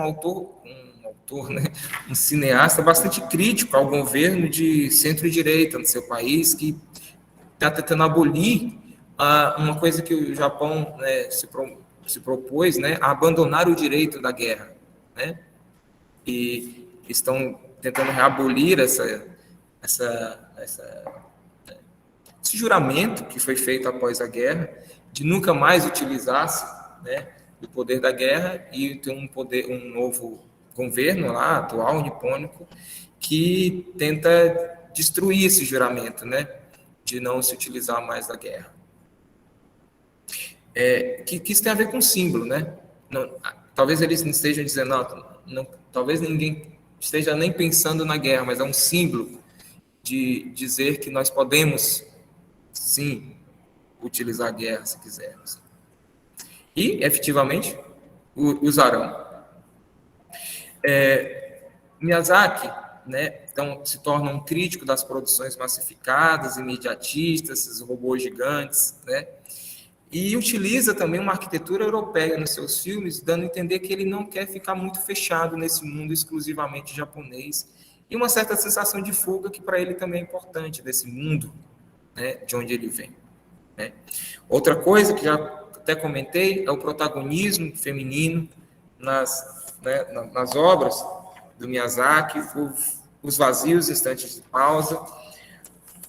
um cineasta bastante crítico ao governo de centro-direita no seu país, que está tentando abolir uma coisa que o Japão, né, se propôs, né, a abandonar o direito da guerra. né? E estão tentando reabolir esse juramento que foi feito após a guerra, de nunca mais utilizar-se, né, do poder da guerra, e ter um novo governo lá, atual, nipônico, que tenta destruir esse juramento, né, de não se utilizar mais da guerra. Que isso tem a ver com símbolo, né? Não, talvez eles não estejam dizendo, não, talvez ninguém esteja nem pensando na guerra, mas é um símbolo de dizer que nós podemos, sim, utilizar a guerra se quisermos. E, efetivamente, usarão. Miyazaki, né, então, se torna um crítico das produções massificadas, imediatistas, esses robôs gigantes, né, e utiliza também uma arquitetura europeia nos seus filmes, dando a entender que ele não quer ficar muito fechado nesse mundo exclusivamente japonês, e uma certa sensação de fuga que para ele também é importante, desse mundo, né, de onde ele vem. Né. Outra coisa que já até comentei é o protagonismo feminino nas obras do Miyazaki, os vazios, instantes de pausa.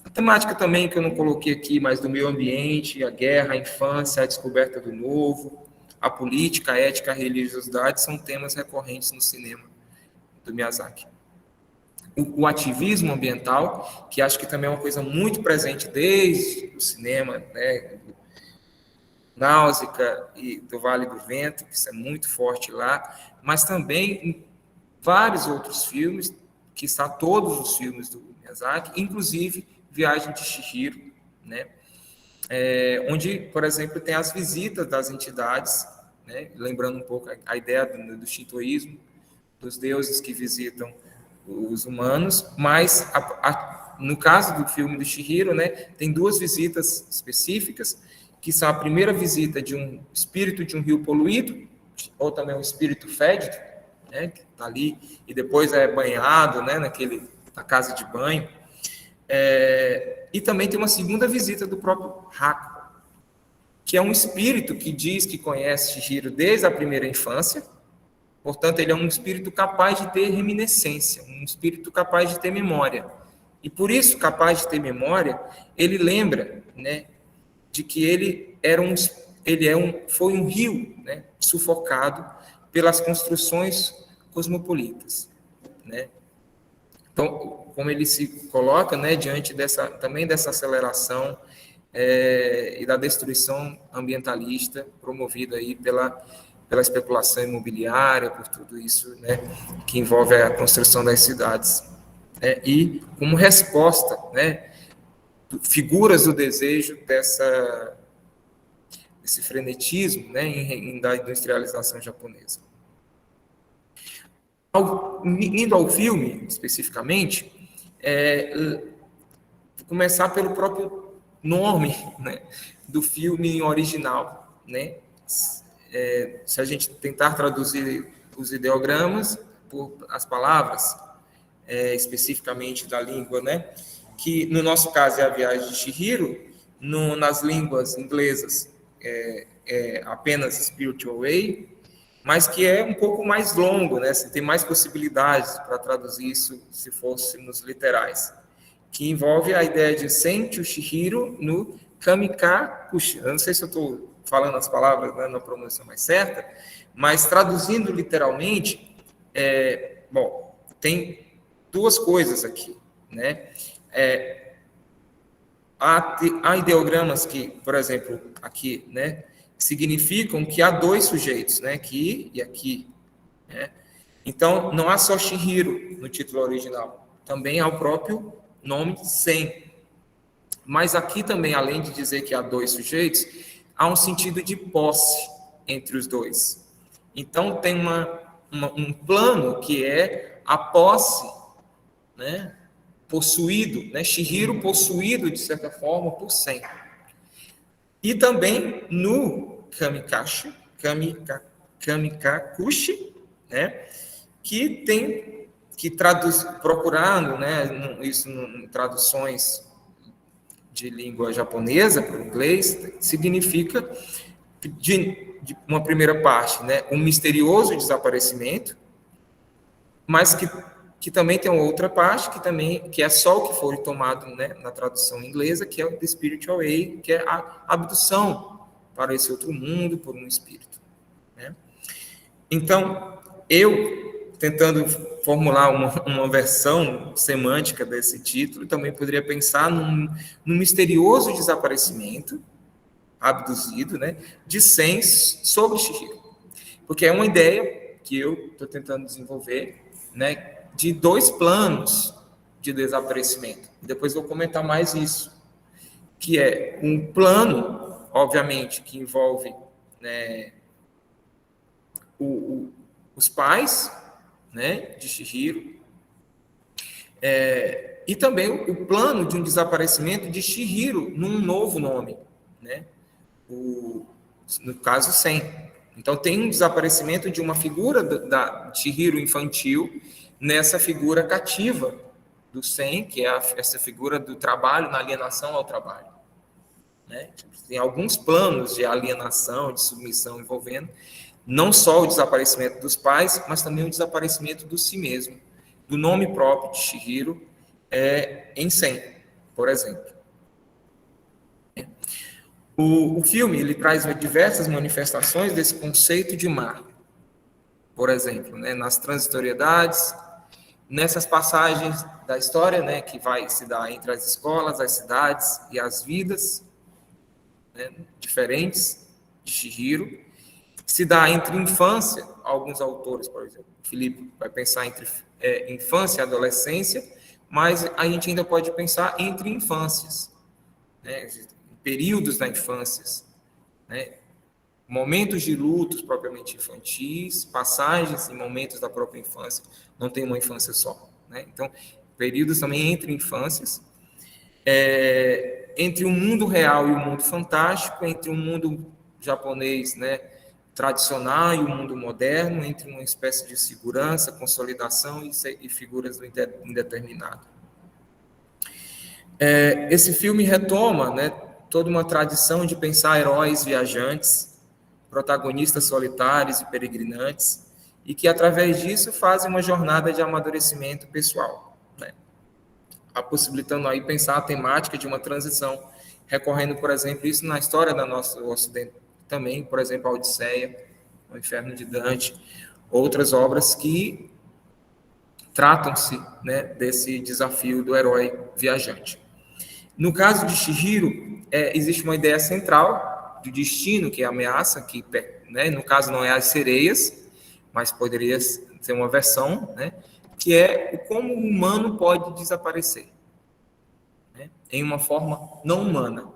A temática também que eu não coloquei aqui, mas do meio ambiente, a guerra, a infância, a descoberta do novo, a política, a ética, a religiosidade são temas recorrentes no cinema do Miyazaki. O ativismo ambiental, que acho que também é uma coisa muito presente desde o cinema, né, Náusea e do Vale do Vento, que isso é muito forte lá, mas também em vários outros filmes, que está todos os filmes do Miyazaki, inclusive Viagem de Chihiro, né? Onde, por exemplo, tem as visitas das entidades, né? Lembrando um pouco a ideia do shintoísmo, dos deuses que visitam os humanos, mas no caso do filme do Chihiro, né, tem duas visitas específicas, que são a primeira visita de um espírito de um rio poluído, ou também um espírito fédido, né, que está ali, e depois é banhado, né, na casa de banho. E também tem uma segunda visita do próprio Haku, que é um espírito que diz que conhece Chihiro desde a primeira infância, portanto, ele é um espírito capaz de ter reminiscência, um espírito capaz de ter memória. E por isso, capaz de ter memória, ele lembra, né, de que ele foi um rio, né, sufocado pelas construções cosmopolitas, né? Então, como ele se coloca, né, diante também dessa aceleração e da destruição ambientalista promovida aí pela especulação imobiliária, por tudo isso, né, que envolve a construção das cidades. E como resposta, né, figuras do desejo desse frenetismo, né, da industrialização japonesa. Indo ao filme, especificamente, vou começar pelo próprio nome, né, do filme original, né? Se a gente tentar traduzir os ideogramas por as palavras, especificamente da língua, né, que no nosso caso é a Viagem de Chihiro, nas línguas inglesas é apenas Spiritual Way, mas que é um pouco mais longo, né, tem mais possibilidades para traduzir isso se fôssemos literais, que envolve a ideia de Senchu Chihiro no Kamikakushi. Eu não sei se eu estou falando as palavras, né, na pronúncia mais certa, mas traduzindo literalmente, tem duas coisas aqui, né? Há ideogramas que, por exemplo, aqui, né, significam que há dois sujeitos, né, aqui e aqui, né? Então, não há só Chihiro no título original, também há o próprio nome Sen. Mas aqui também, além de dizer que há dois sujeitos, há um sentido de posse entre os dois. Então, tem um plano que é a posse, né, possuído, né, Chihiro possuído, de certa forma, por Sen. E também no Kamikakushi, né, que traduz, procurando, né, isso em traduções de língua japonesa para o inglês, significa, de uma primeira parte, né, um misterioso desaparecimento, mas que também tem uma outra parte, que é só o que foi tomado, né, na tradução inglesa, que é o The Spiritual Way, que é a abdução para esse outro mundo por um espírito, né? Então, eu, tentando formular uma versão semântica desse título, também poderia pensar num misterioso desaparecimento, abduzido, né, de Sen sobre Chihiro. Porque é uma ideia que eu estou tentando desenvolver, né, de 2 planos de desaparecimento. Depois vou comentar mais isso, que é um plano, obviamente, que envolve, né, os pais, né, de Chihiro, e também o plano de um desaparecimento de Chihiro num novo nome, né, no caso Sen. Então tem um desaparecimento de uma figura da Chihiro infantil nessa figura cativa do Sen, que é essa figura do trabalho, na alienação ao trabalho, né? Tem alguns planos de alienação, de submissão envolvendo não só o desaparecimento dos pais, mas também o desaparecimento do si mesmo, do nome próprio de Chihiro em Sen, por exemplo. O filme ele traz diversas manifestações desse conceito de mar. Por exemplo, né, nas transitoriedades, nessas passagens da história, né, que vai se dar entre as escolas, as cidades e as vidas, né, diferentes de Chihiro, se dá entre infância, alguns autores, por exemplo, Felipe vai pensar entre infância e adolescência, mas a gente ainda pode pensar entre infâncias, né, períodos da infância, né, momentos de lutos propriamente infantis, passagens e momentos da própria infância, não tem uma infância só, né? Então, períodos também entre infâncias, entre o mundo real e o mundo fantástico, entre o mundo japonês, né, tradicional e o mundo moderno, entre uma espécie de segurança, consolidação e figuras do indeterminado. Esse filme retoma, né, toda uma tradição de pensar heróis viajantes, protagonistas solitários e peregrinantes, e que, através disso, fazem uma jornada de amadurecimento pessoal, né? Possibilitando aí pensar a temática de uma transição, recorrendo, por exemplo, isso na história da nossa Ocidente também, por exemplo, a Odisseia, o Inferno de Dante, outras obras que tratam-se, né, desse desafio do herói viajante. No caso de Chihiro, existe uma ideia central do destino que ameaça, que, né, no caso não é as sereias, mas poderia ser uma versão, né, que é como o humano pode desaparecer, né, em uma forma não humana.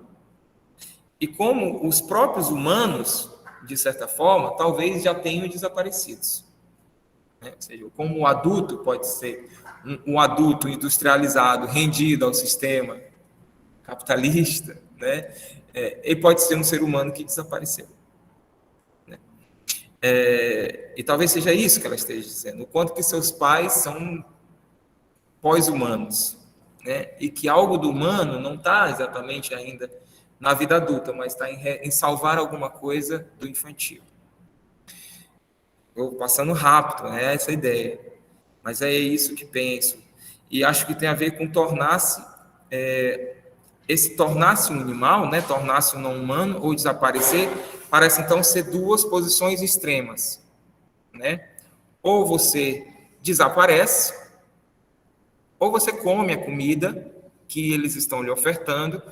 E como os próprios humanos, de certa forma, talvez já tenham desaparecido. Né? Ou seja, como o adulto pode ser um adulto industrializado, rendido ao sistema capitalista, né? Ele pode ser um ser humano que desapareceu. Né? E talvez seja isso que ela esteja dizendo, o quanto que seus pais são pós-humanos, né? E que algo do humano não está exatamente ainda na vida adulta, mas está em salvar alguma coisa do infantil. Estou passando rápido, é essa a ideia, mas é isso que penso. E acho que tem a ver com tornar-se, esse tornar-se um animal, né, tornar-se um não humano ou desaparecer, parece então ser 2 posições extremas, né? Ou você desaparece, ou você come a comida que eles estão lhe ofertando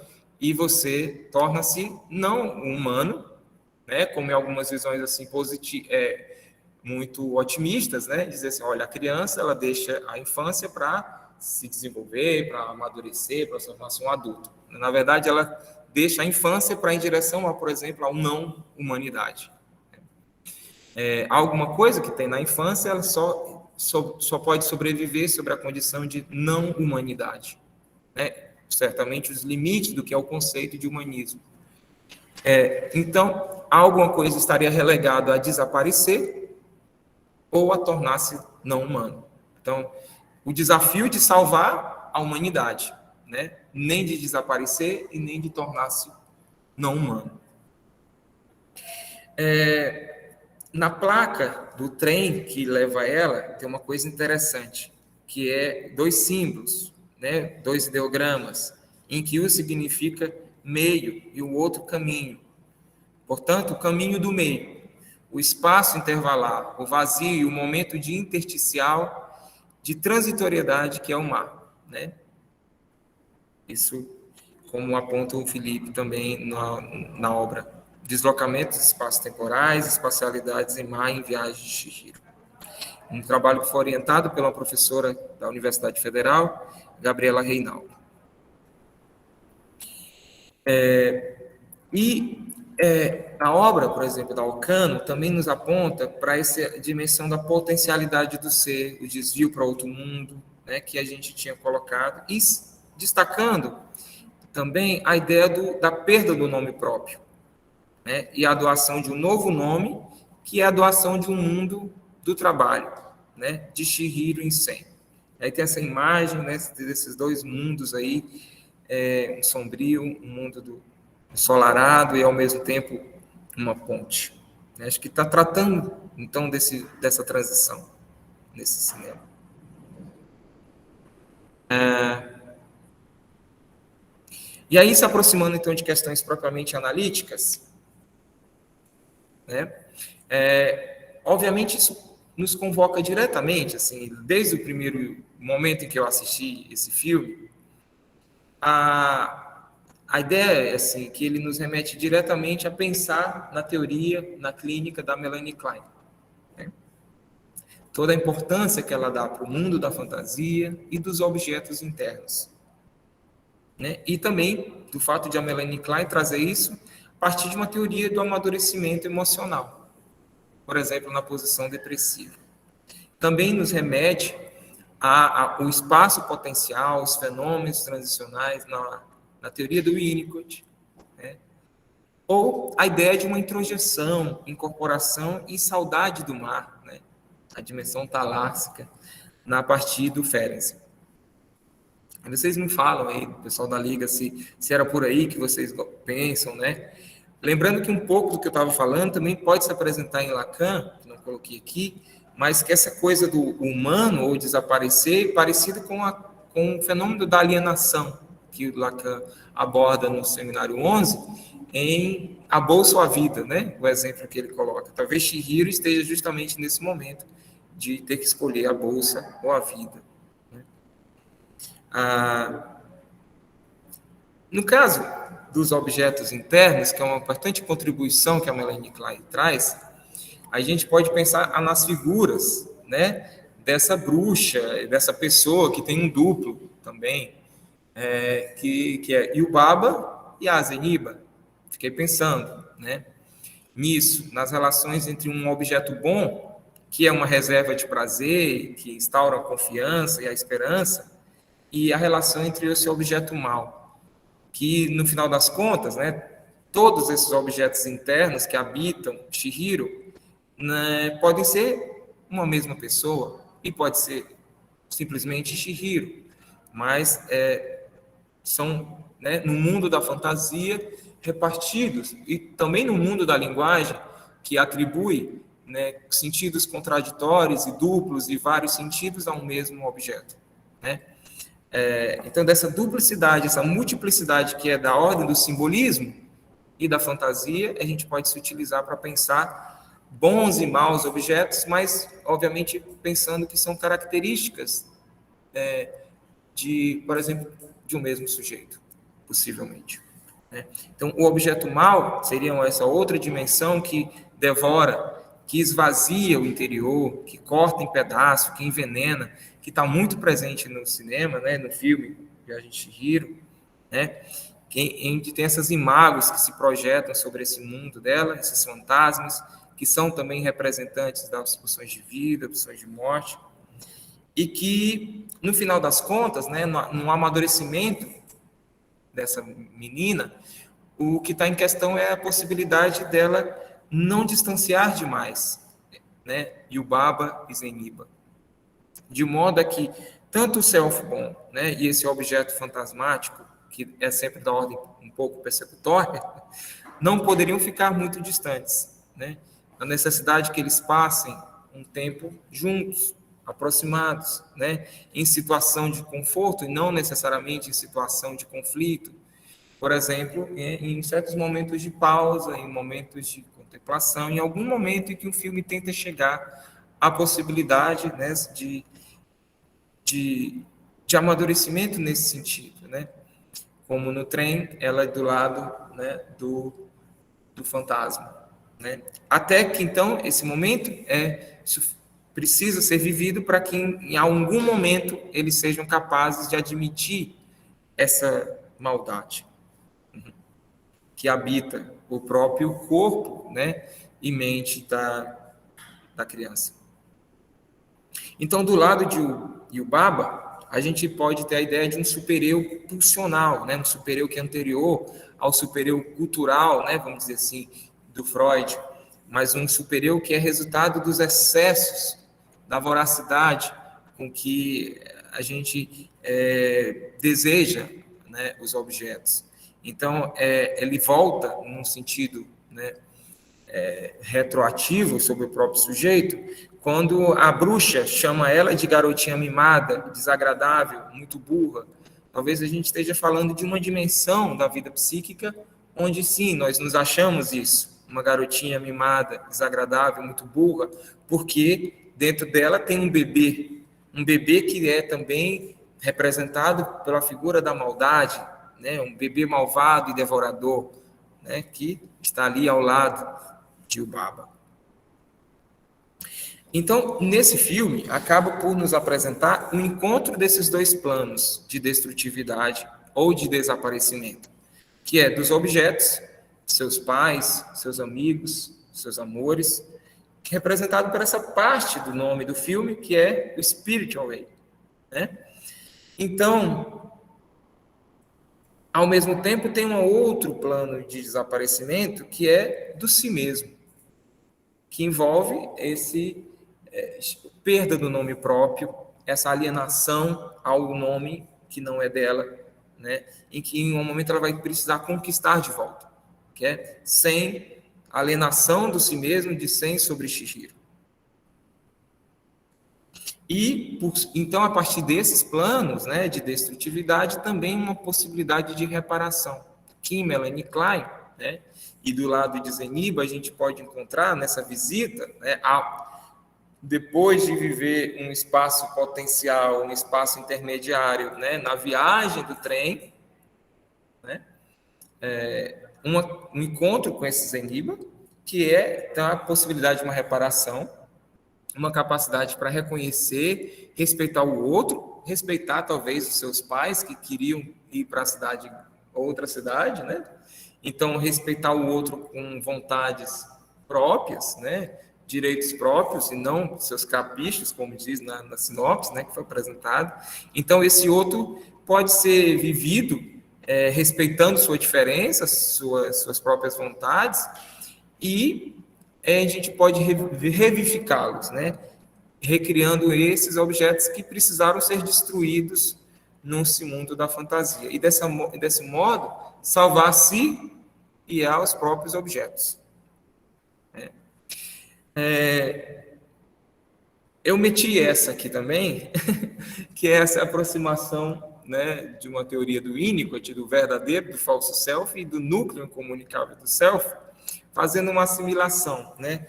e você torna-se não humano, né? Como em algumas visões assim muito otimistas, né? Dizer assim, olha, a criança ela deixa a infância para se desenvolver, para amadurecer, para tornar-se um adulto. Na verdade, ela deixa a infância para ir em direção a, por exemplo, a uma não-humanidade. Alguma coisa que tem na infância, ela só pode sobreviver sobre a condição de não-humanidade, né? Certamente os limites do que é o conceito de humanismo. Então, alguma coisa estaria relegada a desaparecer ou a tornar-se não humano. Então, o desafio de salvar a humanidade, né? Nem de desaparecer e nem de tornar-se não humano. Na placa do trem que leva ela, tem uma coisa interessante, que é 2 símbolos, né? 2 ideogramas, em que um significa meio e o outro caminho. Portanto, o caminho do meio, o espaço intervalar, o vazio e o momento de intersticial de transitoriedade que é o mar, né? Isso, como aponta o Felipe também na obra Deslocamentos Espaço-Temporais, Espacialidades em Mar em Viagem de Chihiro. Um trabalho que foi orientado pela professora da Universidade Federal, Gabriela Reinaldo. A obra, por exemplo, da Alcano, também nos aponta para essa dimensão da potencialidade do ser, o desvio para outro mundo, né, que a gente tinha colocado, e destacando também a ideia da perda do nome próprio, né, e a doação de um novo nome, que é a doação de um mundo do trabalho, né, de Chihiro Insen. Aí tem essa imagem, né, desses 2 mundos aí, um sombrio, um mundo do ensolarado e, ao mesmo tempo, uma ponte. Acho que está tratando, então, dessa transição nesse cinema. E aí, se aproximando, então, de questões propriamente analíticas, né? Obviamente, isso nos convoca diretamente, assim, desde o primeiro momento em que eu assisti esse filme, a ideia é assim, que ele nos remete diretamente a pensar na teoria, na clínica da Melanie Klein, né? Toda a importância que ela dá para o mundo da fantasia e dos objetos internos, né? E também do fato de a Melanie Klein trazer isso a partir de uma teoria do amadurecimento emocional, por exemplo, na posição depressiva. Também nos remete ao espaço potencial, os fenômenos transicionais na teoria do Winnicott, né? Ou a ideia de uma introjeção, incorporação e saudade do mar, né? A dimensão talársica, na partir do Ferenczi. Vocês me falam aí, pessoal da Liga, se era por aí que vocês pensam, né? Lembrando que um pouco do que eu estava falando também pode se apresentar em Lacan, que não coloquei aqui, mas que essa coisa do humano ou desaparecer é parecido com o fenômeno da alienação, que o Lacan aborda no Seminário 11, em A Bolsa ou a Vida, né? O exemplo que ele coloca. Talvez Chihiro esteja justamente nesse momento de ter que escolher a bolsa ou a vida, né? No caso dos objetos internos, que é uma importante contribuição que a Melanie Klein traz, a gente pode pensar nas figuras, né, dessa bruxa, dessa pessoa que tem um duplo também, que é Yubaba e Azeniba. Fiquei pensando, né, nisso, nas relações entre um objeto bom, que é uma reserva de prazer, que instaura a confiança e a esperança, e a relação entre esse objeto mau, que, no final das contas, né, todos esses objetos internos que habitam Chihiro, né, podem ser uma mesma pessoa e pode ser simplesmente Chihiro, mas são, né, no mundo da fantasia repartidos e também no mundo da linguagem que atribui, né, sentidos contraditórios e duplos e vários sentidos a um mesmo objeto, né? Então, dessa duplicidade, essa multiplicidade que é da ordem do simbolismo e da fantasia, a gente pode se utilizar para pensar bons e maus objetos, mas, obviamente, pensando que são características por exemplo, de um mesmo sujeito, possivelmente, né? Então, o objeto mau seria essa outra dimensão que devora, que esvazia o interior, que corta em pedaços, que envenena, que está muito presente no cinema, né, no filme Viagem de Chihiro, né, onde tem essas imagens que se projetam sobre esse mundo dela, esses fantasmas, que são também representantes das pulsões de vida, pulsões de morte, e que, no final das contas, né, no amadurecimento dessa menina, o que está em questão é a possibilidade dela não distanciar demais, né, Yubaba e Zeniba, de modo a que tanto o self-bom, né, e esse objeto fantasmático, que é sempre da ordem um pouco persecutória, não poderiam ficar muito distantes, né? a necessidade que eles passem um tempo juntos, aproximados, né, em situação de conforto e não necessariamente em situação de conflito. Por exemplo, em certos momentos de pausa, em momentos de contemplação, em algum momento em que o filme tenta chegar à possibilidade, né, de amadurecimento nesse sentido, né? Como no trem, ela é do lado, né, do fantasma, né? Até que, então, esse momento precisa ser vivido para que, em algum momento, eles sejam capazes de admitir essa maldade que habita o próprio corpo, né, e mente da criança. Então, do lado de Yubaba, a gente pode ter a ideia de um supereu pulsional, né, um supereu que é anterior ao supereu cultural, né, vamos dizer assim, do Freud, mas um supereu que é resultado dos excessos, da voracidade com que a gente deseja, né, os objetos. Então, ele volta num sentido, né, retroativo sobre o próprio sujeito, quando a bruxa chama ela de garotinha mimada, desagradável, muito burra. Talvez a gente esteja falando de uma dimensão da vida psíquica onde, sim, nós nos achamos isso, uma garotinha mimada, desagradável, muito burra, porque dentro dela tem um bebê que é também representado pela figura da maldade, né? Um bebê malvado e devorador, né? Que está ali ao lado de Yubaba. Então, nesse filme, acaba por nos apresentar o encontro desses dois planos de destrutividade ou de desaparecimento, que é dos objetos, seus pais, seus amigos, seus amores, que é representado por essa parte do nome do filme, que é o spiritual way, né? Então, ao mesmo tempo, tem um outro plano de desaparecimento, que é do si mesmo, que envolve esse perda do nome próprio, essa alienação ao nome que não é dela, né? Em que em um momento ela vai precisar conquistar de volta, que é sem alienação do si mesmo, de sem sobre Chihiro. E, então, a partir desses planos, né, de destrutividade, também uma possibilidade de reparação. Aqui em Melanie Klein, né, e do lado de Zeniba, a gente pode encontrar nessa visita, né, depois de viver um espaço potencial, um espaço intermediário, né, na viagem do trem, né, um encontro com esse Zeniba, que a possibilidade de uma reparação, uma capacidade para reconhecer, respeitar o outro, respeitar talvez os seus pais que queriam ir para a cidade, outra cidade, né? Então, respeitar o outro com vontades próprias, né? Direitos próprios e não seus caprichos, como diz na sinopse, né? Que foi apresentado. Então, esse outro pode ser vivido respeitando sua diferença, suas próprias vontades, e a gente pode revivificá-los, né? Recriando esses objetos que precisaram ser destruídos nesse mundo da fantasia. E desse modo, salvar a si e aos próprios objetos. Eu meti essa aqui também, que é essa aproximação, né, de uma teoria do Winnicott, do verdadeiro, do falso self e do núcleo incomunicável do self, fazendo uma assimilação, né,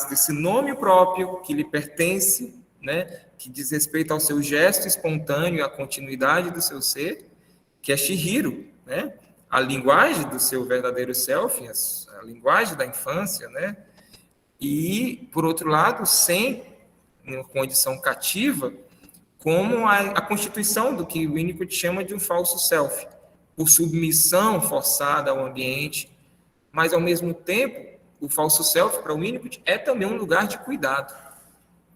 desse nome próprio que lhe pertence, né, que diz respeito ao seu gesto espontâneo, à continuidade do seu ser, que é Chihiro, né, a linguagem do seu verdadeiro self, a linguagem da infância, né, e, por outro lado, sem uma condição cativa, como a constituição do que o Winnicott chama de um falso self, por submissão forçada ao ambiente, mas, ao mesmo tempo, o falso self, para o Winnicott, é também um lugar de cuidado.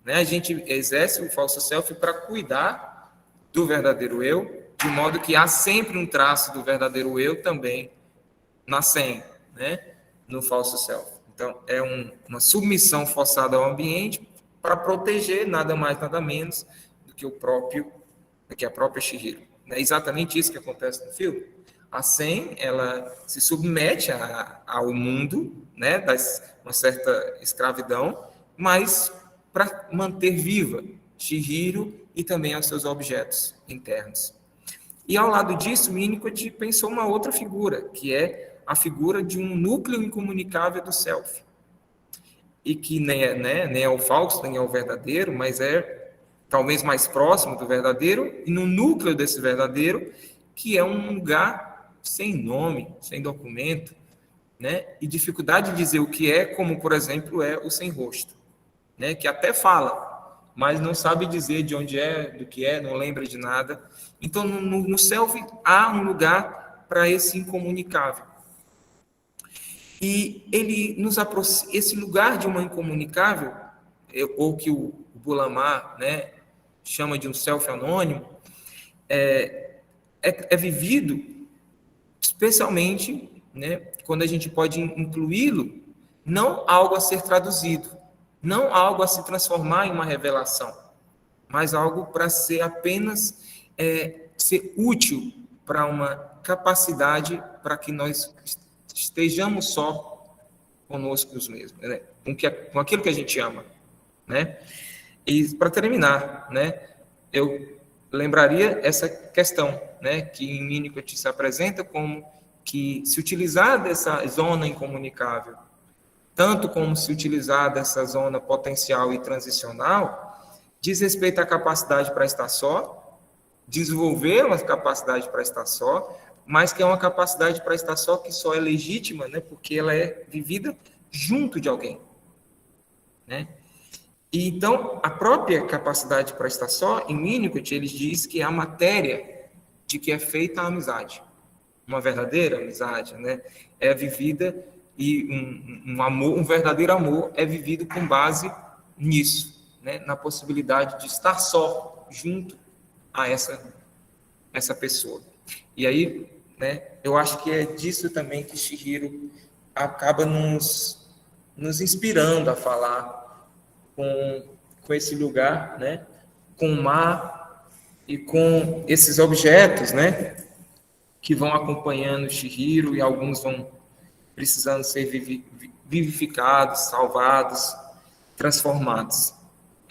Né? A gente exerce o falso self para cuidar do verdadeiro eu, de modo que há sempre um traço do verdadeiro eu também nascendo, né? No falso self. Então, é uma submissão forçada ao ambiente para proteger nada mais, nada menos do que a própria Chihiro. É exatamente isso que acontece no filme. A Sen, ela se submete ao mundo, né, das uma certa escravidão, mas para manter viva Chihiro e também os seus objetos internos. E ao lado disso, Winnicott pensou uma outra figura, que é a figura de um núcleo incomunicável do self. E que nem é, né, nem é o falso, nem é o verdadeiro, mas é talvez mais próximo do verdadeiro, e no núcleo desse verdadeiro, que é um lugar sem nome, sem documento, né, e dificuldade de dizer o que é, como, por exemplo, é o sem rosto, né, que até fala, mas não sabe dizer de onde é, do que é, não lembra de nada. Então, no self, há um lugar para esse incomunicável. E ele nos aproxima, esse lugar de uma incomunicável, ou que o Bulamar, né, chama de um self anônimo, é vivido especialmente, né, quando a gente pode incluí-lo, não algo a ser traduzido, não algo a se transformar em uma revelação, mas algo para ser apenas ser útil para uma capacidade para que nós estejamos só conosco mesmos, né? com aquilo que a gente ama, né? E para terminar, né, eu lembraria essa questão, né, que em Winnicott se apresenta como que se utilizar dessa zona incomunicável, tanto como se utilizar dessa zona potencial e transicional, diz respeito à capacidade para estar só, desenvolver uma capacidade para estar só, mas que é uma capacidade para estar só que só é legítima, né, porque ela é vivida junto de alguém, né? E então, a própria capacidade para estar só, em Winnicott, ele diz que é a matéria de que é feita a amizade. Uma verdadeira amizade, né, é vivida, e um amor, um verdadeiro amor é vivido com base nisso, né, na possibilidade de estar só junto a essa pessoa. E aí, né, eu acho que é disso também que Chihiro acaba nos inspirando a falar com esse lugar, né, com o mar e com esses objetos, né, que vão acompanhando Chihiro, e alguns vão precisando ser vivificados, salvados, transformados.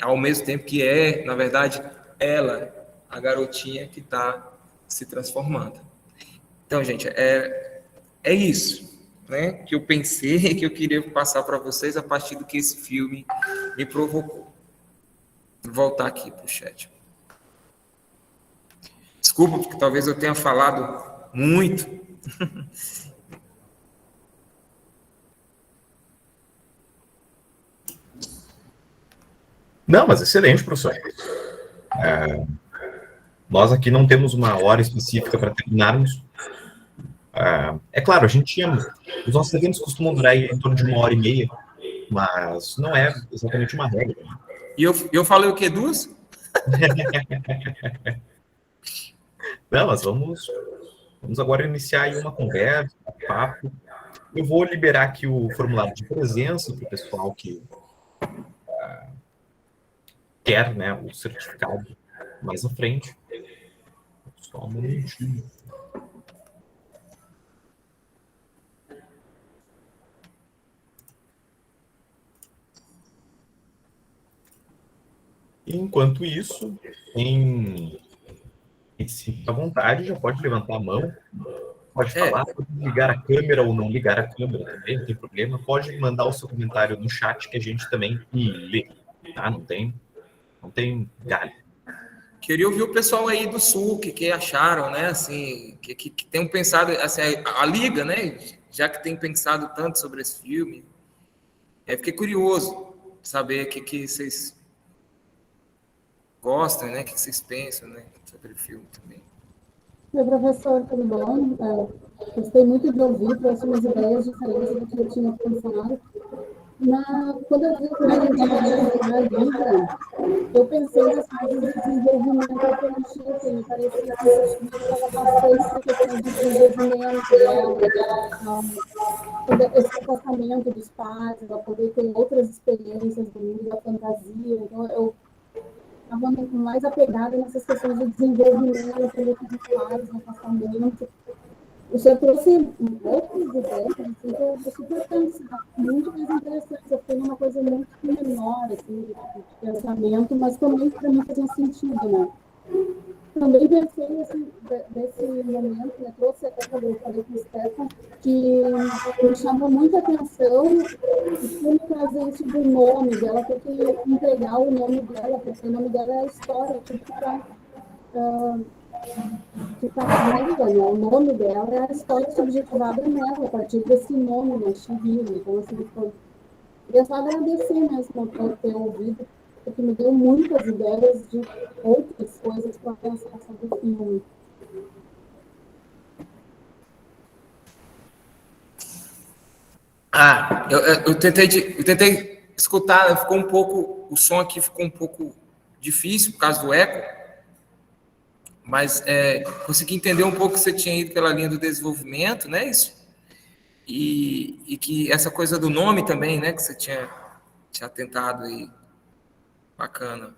Ao mesmo tempo que na verdade, ela, a garotinha que está se transformando. Então, gente, é isso, né, que eu pensei, que eu queria passar para vocês a partir do que esse filme me provocou. Vou voltar aqui para o chat. Desculpa, porque talvez eu tenha falado muito. Não, mas excelente, professor. Nós aqui não temos uma hora específica para terminarmos. É claro, os nossos eventos costumam durar em torno de 1h30, mas não é exatamente uma regra. E eu falei o quê? 2? Não, mas vamos agora iniciar aí uma conversa, um papo. Eu vou liberar aqui o formulário de presença para o pessoal que quer, né, o certificado mais à frente. Só um momentinho. Enquanto isso, quem se sinta à vontade, já pode levantar a mão, pode falar, pode ligar a câmera ou não ligar a câmera também, não tem problema. Pode mandar o seu comentário no chat que a gente também lê, tá? Não tem galho. Queria ouvir o pessoal aí do Sul, o que acharam, né? Assim, que tenham pensado, assim, a Liga, né? Já que tem pensado tanto sobre esse filme, fiquei curioso saber o que vocês gostam, né? O que vocês pensam, né? Sobre o filme também. Meu professor, tudo bom? Gostei muito de ouvir, trouxe umas ideias diferentes do que eu tinha pensado. Quando eu vi que a gente ia vida, eu pensei nas coisas de desenvolvimento que eu tinha, assim, me parecia que eu estava bastante essa questão de desenvolvimento dela, esse afastamento dos pais, para poder ter outras experiências do mundo da fantasia. Então, eu estava mais apegada nessas questões de desenvolvimento, dos pais, no afastamento. O senhor trouxe outras ideias, assim, que eu super pensava, muito mais interessantes. Eu fiquei numa coisa muito menor, assim, de pensamento, mas também para mim fazia sentido, né? Também pensei, assim, desse momento, né? Trouxe até quando eu falei com o Stefan, que me chamou muita atenção e como trazer isso do nome dela, ter que entregar o nome dela, porque o nome dela é a história, tudo que está nela, né? O nome dela é a história subjetivada nela, a partir desse nome, né? Chihiro. Então, assim, foi... Eu só agradecer mesmo por ter ouvido, porque me deu muitas ideias de outras coisas para pensar sobre o filme. Eu tentei escutar, ficou um pouco, o som aqui ficou um pouco difícil por causa do eco, mas consegui entender um pouco que você tinha ido pela linha do desenvolvimento, né? Isso. E que essa coisa do nome também, né? Que você tinha tentado aí. Bacana.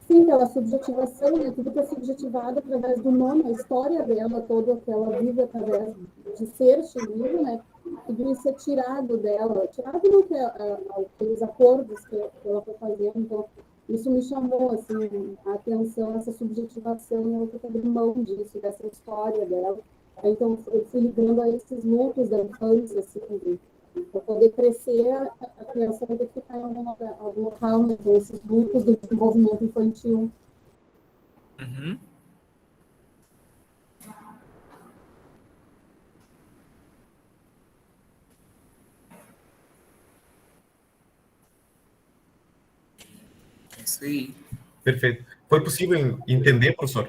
Sim, pela subjetivação, né? Tudo que é subjetivado através do nome, a história dela toda, que ela vive através de ser Shihiro, né? Tudo isso é tirado dela, tirado do que aqueles acordos que ela foi fazendo. Então, isso me chamou, assim, a atenção, essa subjetivação, e eu fui abrir mão disso, dessa história dela. Então, eu fui ligando a esses lutos da infância, assim, para poder crescer, a criança vai ter que ficar em algum local, né, com esses grupos do desenvolvimento infantil. Uhum. É isso aí. Perfeito. Foi possível entender, professor?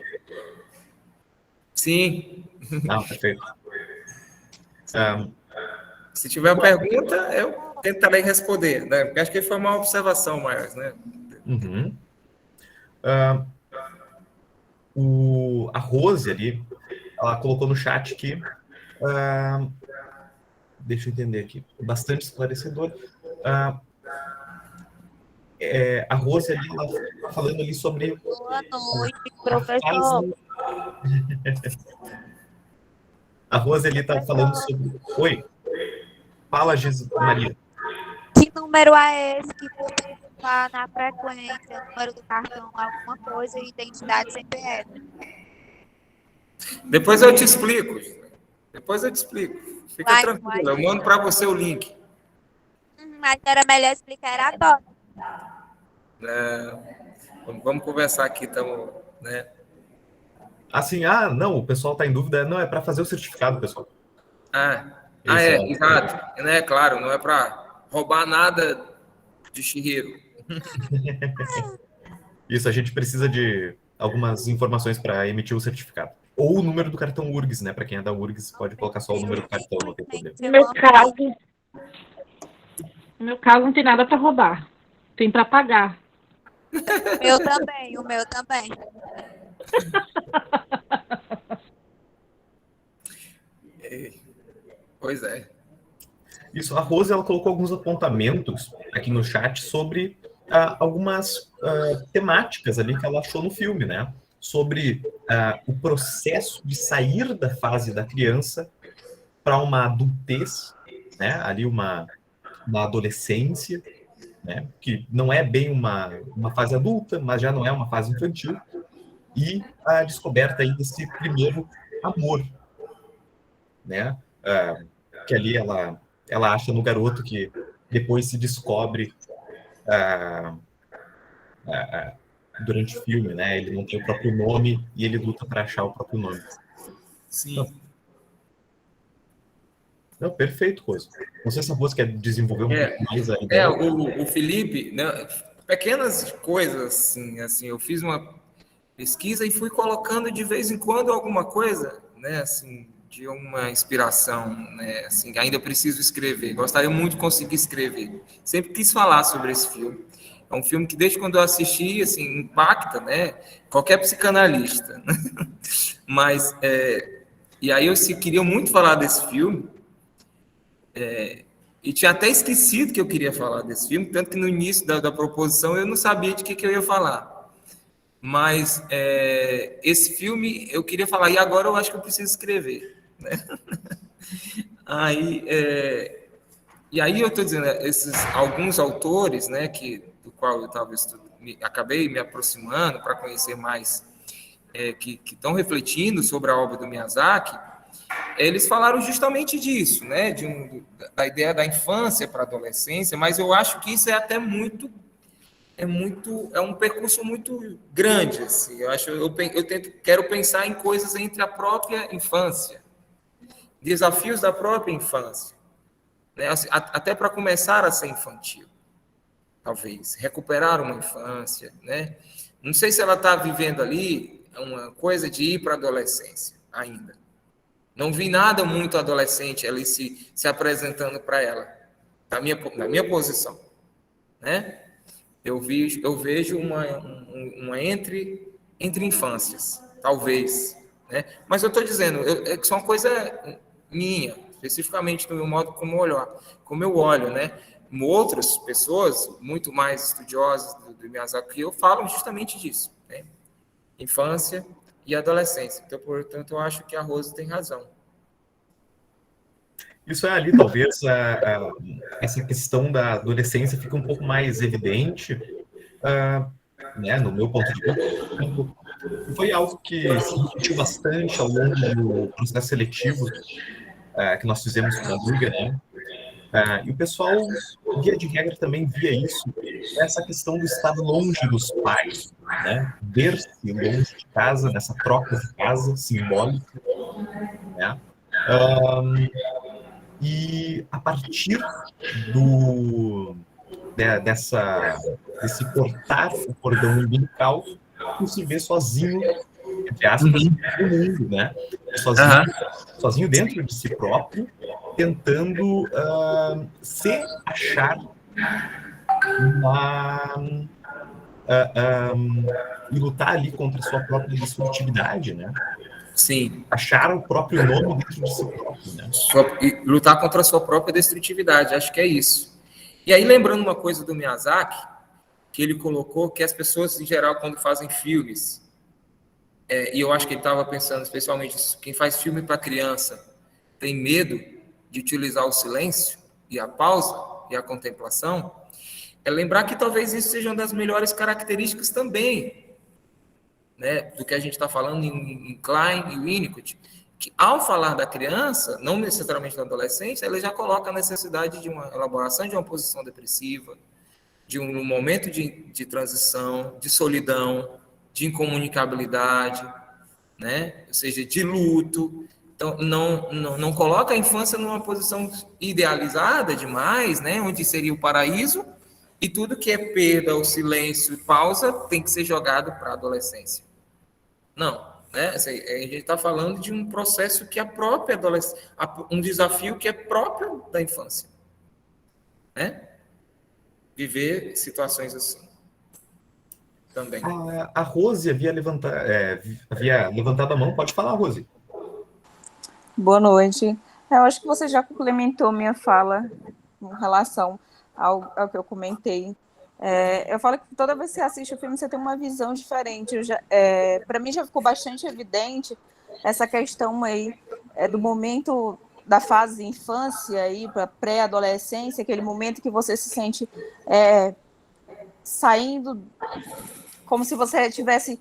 Sim. Perfeito. Se tiver uma pergunta, eu tentarei responder, né? Porque acho que foi uma observação mais, né? Uhum. A Rose ali, ela colocou no chat que deixa eu entender aqui, bastante esclarecedor. A Rose ali, ela está falando ali sobre Boa noite, a professor. fase... A Rose ali está falando Professor, sobre... Oi, fala, Maria. que número é esse que está na frequência? Número do cartão, alguma coisa, identidade CPF. Depois eu te explico. Depois eu te explico. Fica Vai, tranquilo, eu mando para você o link. mas era melhor explicar era agora. Vamos conversar aqui, estamos, né? Assim, não, o pessoal está em dúvida. Não, é para fazer o certificado, pessoal. Isso, Exato. Né, claro, não é para roubar nada de Shihiro. Isso, a gente precisa de algumas informações para emitir o certificado. Ou o número do cartão URGS, né? Para quem é da URGS, pode colocar só o número do cartão, não tem problema. No meu caso não tem nada para roubar. Tem para pagar. O meu também. Pois é. Isso, a Rose, ela colocou alguns apontamentos aqui no chat sobre algumas temáticas ali que ela achou no filme, né? Sobre o processo de sair da fase da criança para uma adultez, né? Ali uma adolescência, né? Que não é bem uma fase adulta, mas já não é uma fase infantil, e a descoberta aí desse primeiro amor, né? Que ali ela acha no garoto que depois se descobre durante o filme, né? Ele não tem o próprio nome e ele luta para achar o próprio nome. Sim. Não, perfeito, Coisa. Não sei se a Rose quer desenvolver um pouco mais a ideia. O Felipe, né, pequenas coisas, assim, eu fiz uma pesquisa e fui colocando de vez em quando alguma coisa, né, assim, de uma inspiração, né, assim, ainda preciso escrever, gostaria muito de conseguir escrever. Sempre quis falar sobre esse filme. É um filme que desde quando eu assisti, assim, impacta, né, qualquer psicanalista. Mas, e aí eu queria muito falar desse filme, e tinha até esquecido que eu queria falar desse filme, tanto que no início da proposição eu não sabia de que eu ia falar. Mas esse filme eu queria falar, e agora eu acho que eu preciso escrever, né? E aí eu estou dizendo, esses alguns autores, né, do qual eu acabei me aproximando para conhecer mais, que estão refletindo sobre a obra do Miyazaki, eles falaram justamente disso, né, da ideia da infância para a adolescência, mas eu acho que isso é até é um percurso muito grande, assim. Quero pensar em coisas entre a própria infância, desafios da própria infância, né? Assim, até para começar a ser infantil, talvez recuperar uma infância, né? Não sei se ela está vivendo ali uma coisa de ir para a adolescência ainda. Não vi nada muito adolescente ali se apresentando para ela, na minha posição, né? Eu vejo uma entre infâncias, talvez, né? Mas eu estou dizendo, é que isso é uma coisa minha, especificamente no meu modo como eu olho, né? Outras pessoas, muito mais estudiosas do Miyazaki, eu falo justamente disso, né? Infância e adolescência. Então, portanto, eu acho que a Rose tem razão. Isso é ali, talvez, essa questão da adolescência fica um pouco mais evidente, né, no meu ponto de vista. Foi algo que se discutiu bastante ao longo do processo seletivo que nós fizemos com a Liga, né? E o pessoal, via de regra, também via isso, essa questão do estar longe dos pais, né? Ver-se longe de casa, nessa troca de casa simbólica, né? E a partir desse cortar o cordão umbilical, tu se vê sozinho, entre aspas, no mundo, né? Sozinho dentro de si próprio, tentando se achar e lutar ali contra a sua própria destrutividade, né? Sim. Achar o próprio nome dentro de si próprio, né? E lutar contra a sua própria destrutividade, acho que é isso. E aí, lembrando uma coisa do Miyazaki, que ele colocou que as pessoas, em geral, quando fazem filmes, e eu acho que ele estava pensando especialmente isso, quem faz filme para criança tem medo de utilizar o silêncio e a pausa e a contemplação, é lembrar que talvez isso seja uma das melhores características também, né, do que a gente está falando em Klein e Winnicott, que ao falar da criança, não necessariamente da adolescente, ela já coloca a necessidade de uma elaboração de uma posição depressiva, de um momento de transição, de solidão, de incomunicabilidade, né? Ou seja, de luto. Então, não coloca a infância numa posição idealizada demais, né? Onde seria o paraíso, e tudo que é perda, o silêncio e pausa tem que ser jogado para a adolescência. Não, né? A gente está falando de um processo que é próprio adolescência, um desafio que é próprio da infância, né? Viver situações assim também. A Rose havia levantado a mão. Pode falar, Rose. Boa noite. Eu acho que você já complementou minha fala em relação ao que eu comentei. Eu falo que toda vez que você assiste o filme, você tem uma visão diferente. Para mim já ficou bastante evidente essa questão aí do momento da fase de infância aí para pré-adolescência, aquele momento que você se sente saindo, como se você estivesse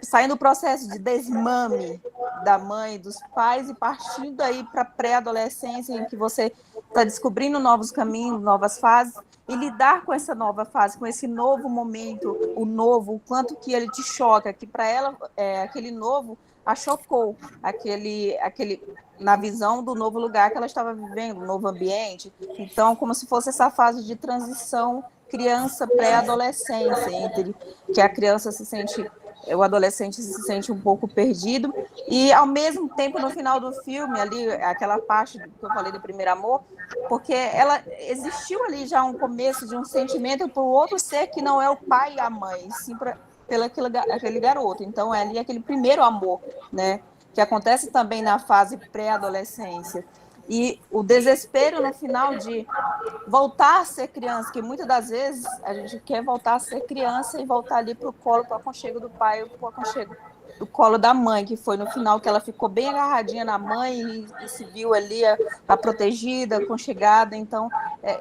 saindo do processo de desmame da mãe, dos pais, e partindo aí para a pré-adolescência, em que você está descobrindo novos caminhos, novas fases, e lidar com essa nova fase, com esse novo momento, o quanto que ele te choca, que para ela, aquele novo a chocou, na visão do novo lugar que ela estava vivendo, um novo ambiente. Então, como se fosse essa fase de transição criança pré-adolescência, entre que a criança o adolescente se sente um pouco perdido, e ao mesmo tempo no final do filme, ali, aquela parte que eu falei do primeiro amor, porque ela existiu ali já um começo de um sentimento para o outro ser que não é o pai e a mãe, sim pelo aquele garoto. Então é ali aquele primeiro amor, né, que acontece também na fase pré-adolescência. E o desespero no final de voltar a ser criança, que muitas das vezes a gente quer voltar a ser criança e voltar ali para o colo, para o aconchego do pai, para o aconchego do colo da mãe, que foi no final que ela ficou bem agarradinha na mãe e se viu ali a protegida, aconchegada. Então,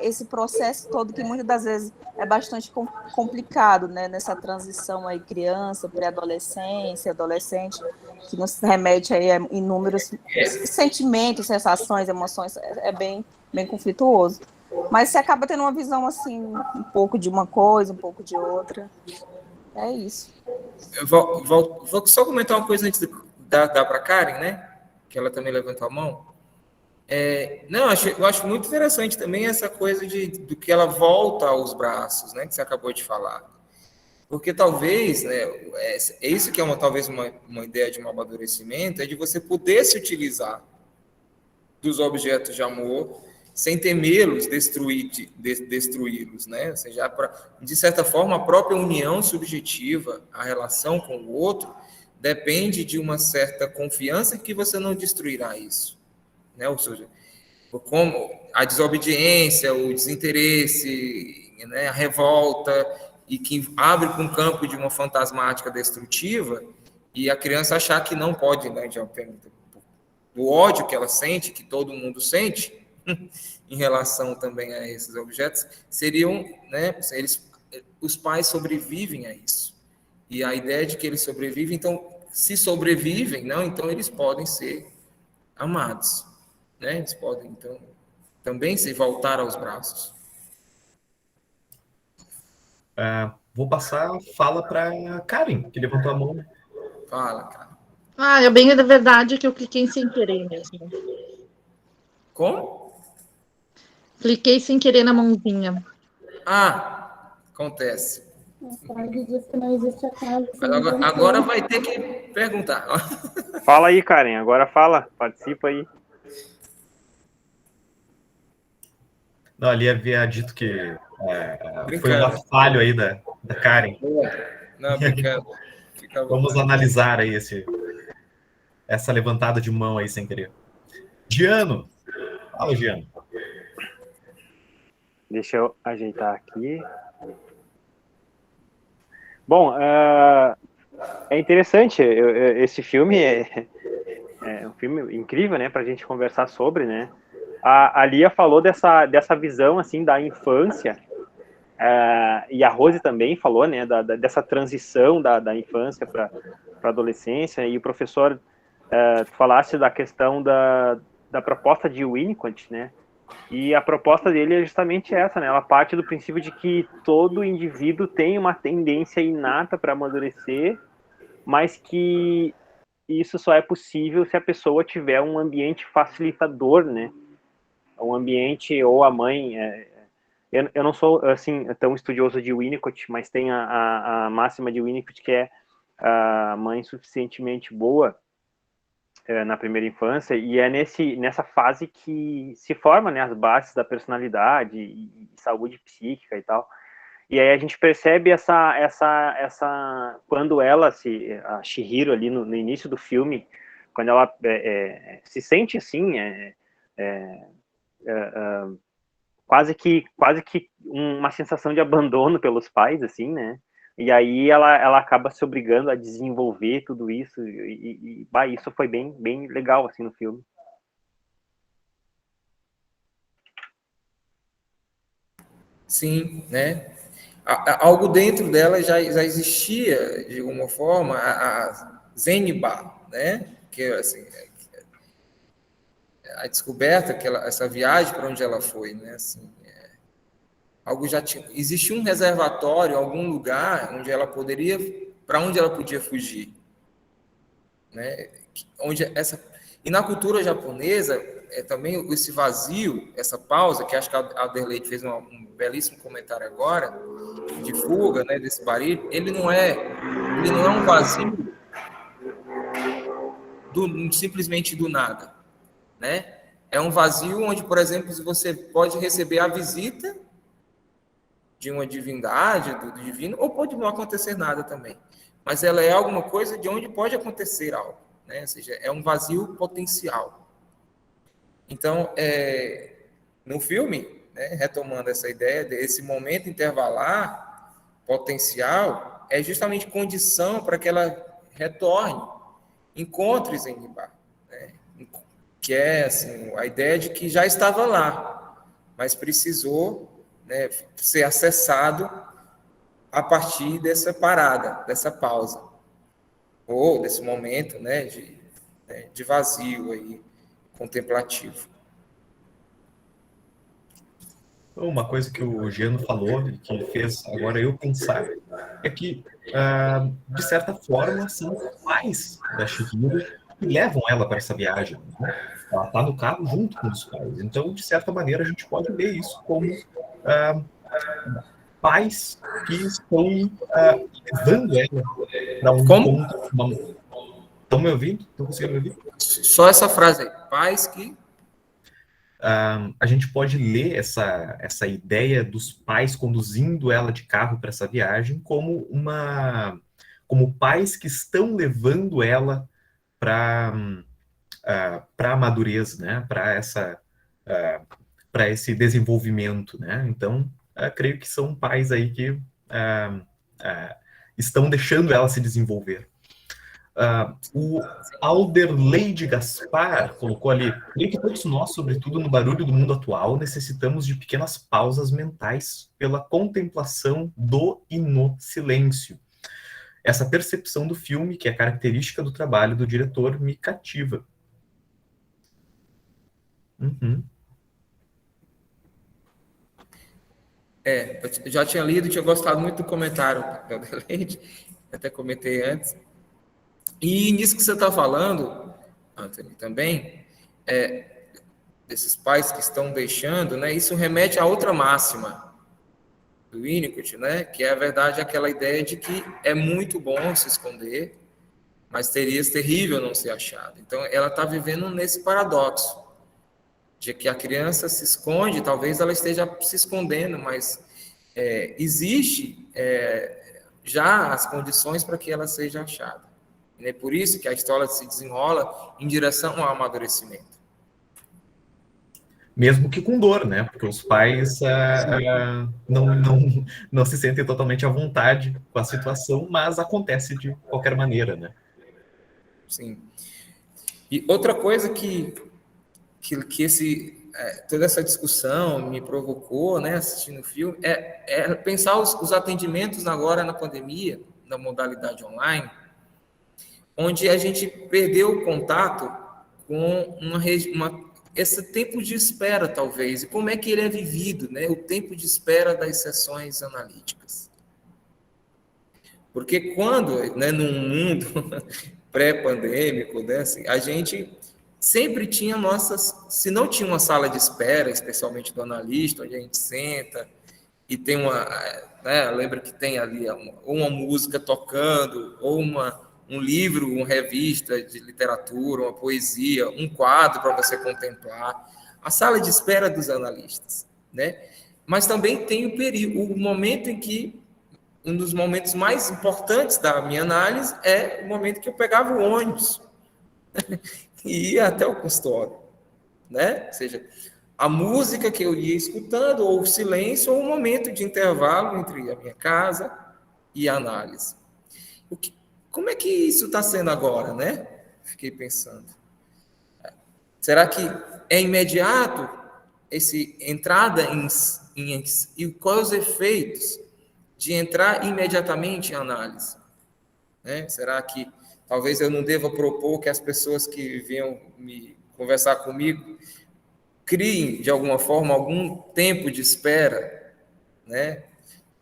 esse processo todo que muitas das vezes é bastante complicado, né, nessa transição aí criança, pré-adolescência, adolescente, que nos remete aí a inúmeros sentimentos, sensações, emoções, é bem conflituoso. Mas você acaba tendo uma visão assim, um pouco de uma coisa, um pouco de outra. É isso. Eu vou só comentar uma coisa antes de dar para a Karen, né? Que ela também levantou a mão. Não, eu acho muito interessante também essa coisa do que ela volta aos braços, né? Que você acabou de falar. Porque talvez, né, é isso que é talvez uma ideia de um amadurecimento, é de você poder se utilizar dos objetos de amor sem temê-los destruí-los, né? Ou seja, de certa forma, a própria união subjetiva, a relação com o outro, depende de uma certa confiança que você não destruirá isso, né? Ou seja, como a desobediência, o desinteresse, né, a revolta, e que abre para um campo de uma fantasmática destrutiva, e a criança achar que não pode, né, o ódio que ela sente, que todo mundo sente, em relação também a esses objetos, seriam, né, os pais sobrevivem a isso. E a ideia de que eles sobrevivem, então, se sobrevivem, não, então eles podem ser amados, né? Eles podem, então, também se voltar aos braços. Vou passar a fala para Karen, que levantou a mão. Fala, cara. É bem da verdade que eu cliquei sem querer mesmo. Como? Cliquei sem querer na mãozinha. Acontece. Freud diz que não existe acaso. Agora vai ter que perguntar. Fala aí, Karen. Agora fala. Participa aí. Não, ali havia dito que foi um falho aí da Karen. Não, brincando. Vamos analisar aí essa levantada de mão aí sem querer. Giano. Fala, Giano. Deixa eu ajeitar aqui. Bom, é interessante. Esse filme é um filme incrível, né, para a gente conversar sobre, né? A Lia falou dessa visão assim da infância, e a Rose também falou, né, dessa transição da infância para a adolescência, e o professor falasse da questão da proposta de Winnicott, né? E a proposta dele é justamente essa, né? Ela parte do princípio de que todo indivíduo tem uma tendência inata para amadurecer, mas que isso só é possível se a pessoa tiver um ambiente facilitador, né? Um ambiente, ou a mãe... Eu não sou, assim, tão estudioso de Winnicott, mas tem a máxima de Winnicott, que é a mãe suficientemente boa na primeira infância, e é nessa fase que se forma, né, as bases da personalidade e saúde psíquica e tal. E aí a gente percebe essa quando ela a Chihiro ali no início do filme, quando ela se sente assim, quase que uma sensação de abandono pelos pais, assim, né? E aí ela acaba se obrigando a desenvolver tudo isso, e isso foi bem legal, assim, no filme. Sim, né? Algo dentro dela já existia, de alguma forma, a Zeniba, né? Que, assim, a descoberta, essa viagem para onde ela foi, né? Assim, algo já tinha, existia um reservatório, algum lugar para onde ela podia fugir, né? E na cultura japonesa também esse vazio, essa pausa, que acho que a Adelaide fez um belíssimo comentário agora de fuga, né? Desse barulho, ele não é um vazio simplesmente do nada, né? É um vazio onde, por exemplo, você pode receber a visita de uma divindade, do divino, ou pode não acontecer nada também. Mas ela é alguma coisa de onde pode acontecer algo, né? Ou seja, é um vazio potencial. Então, no filme, né, retomando essa ideia desse momento intervalar potencial, é justamente condição para que ela retorne, encontre Zenibar, né, que é assim, a ideia de que já estava lá, mas precisou, né, ser acessado a partir dessa parada, dessa pausa, ou desse momento, né, de vazio aí, contemplativo. Uma coisa que o Giano falou e que fez agora eu pensar é que, de certa forma, são os pais da Chihiro que levam ela para essa viagem, né? Ela está no carro junto com os pais. Então, de certa maneira, a gente pode ver isso como pais que estão levando ela para um ponto. Estão me ouvindo? Estão conseguindo me ouvir? Só essa frase aí, pais que... A gente pode ler essa ideia dos pais conduzindo ela de carro para essa viagem como pais que estão levando ela para a madureza, né? Para esse desenvolvimento, né? Então, creio que são pais aí que estão deixando ela se desenvolver. O Alderley de Gaspar colocou ali: creio que todos nós, sobretudo no barulho do mundo atual, necessitamos de pequenas pausas mentais pela contemplação do e no silêncio. Essa percepção do filme, que é característica do trabalho do diretor, me cativa. Eu já tinha lido, tinha gostado muito do comentário da Adelaide, até comentei antes. E nisso que você está falando, Anthony, também, desses pais que estão deixando, né, isso remete a outra máxima do Winnicott, né, que é a verdade, aquela ideia de que é muito bom se esconder, mas seria terrível não ser achado. Então, ela está vivendo nesse paradoxo, de que a criança se esconde, talvez ela esteja se escondendo, mas existe já as condições para que ela seja achada. E é por isso que a história se desenrola em direção ao amadurecimento. Mesmo que com dor, né? Porque os pais não se sentem totalmente à vontade com a situação, mas acontece de qualquer maneira, né? Sim. E outra coisa que toda essa discussão me provocou, né, assistindo o filme, é pensar os atendimentos agora na pandemia, na modalidade online, onde a gente perdeu o contato com esse tempo de espera, talvez, e como é que ele é vivido, né, o tempo de espera das sessões analíticas. Porque quando, né, num mundo pré-pandêmico, né, assim, a gente sempre tinha se não tinha uma sala de espera, especialmente do analista, onde a gente senta e tem lembra que tem ali uma música tocando, ou um livro, uma revista de literatura, uma poesia, um quadro para você contemplar, a sala de espera dos analistas, né? Mas também tem o momento em que, um dos momentos mais importantes da minha análise é o momento que eu pegava o ônibus e ia até o consultório, né? Ou seja, a música que eu ia escutando, ou o silêncio, ou o momento de intervalo entre a minha casa e a análise. Como é que isso está sendo agora, né? Fiquei pensando. Será que é imediato essa entrada e quais os efeitos de entrar imediatamente em análise? Né? Será que talvez eu não deva propor que as pessoas que venham me conversar comigo criem, de alguma forma, algum tempo de espera, né,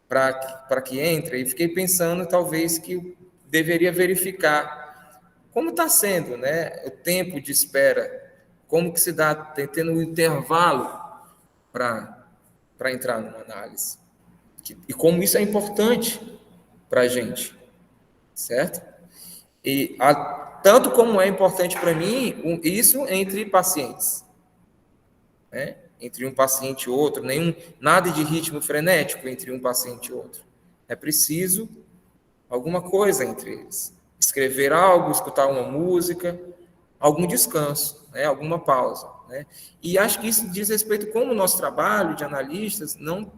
para que entre? E fiquei pensando, talvez, que deveria verificar como está sendo, né, o tempo de espera, como que se dá, tendo um intervalo para entrar numa análise. E como isso é importante para a gente, certo? E tanto como é importante para mim, isso entre pacientes, né? Entre um paciente e outro, nada de ritmo frenético entre um paciente e outro. É preciso alguma coisa entre eles. Escrever algo, escutar uma música, algum descanso, né? Alguma pausa. né? E acho que isso diz respeito como o nosso trabalho de analistas não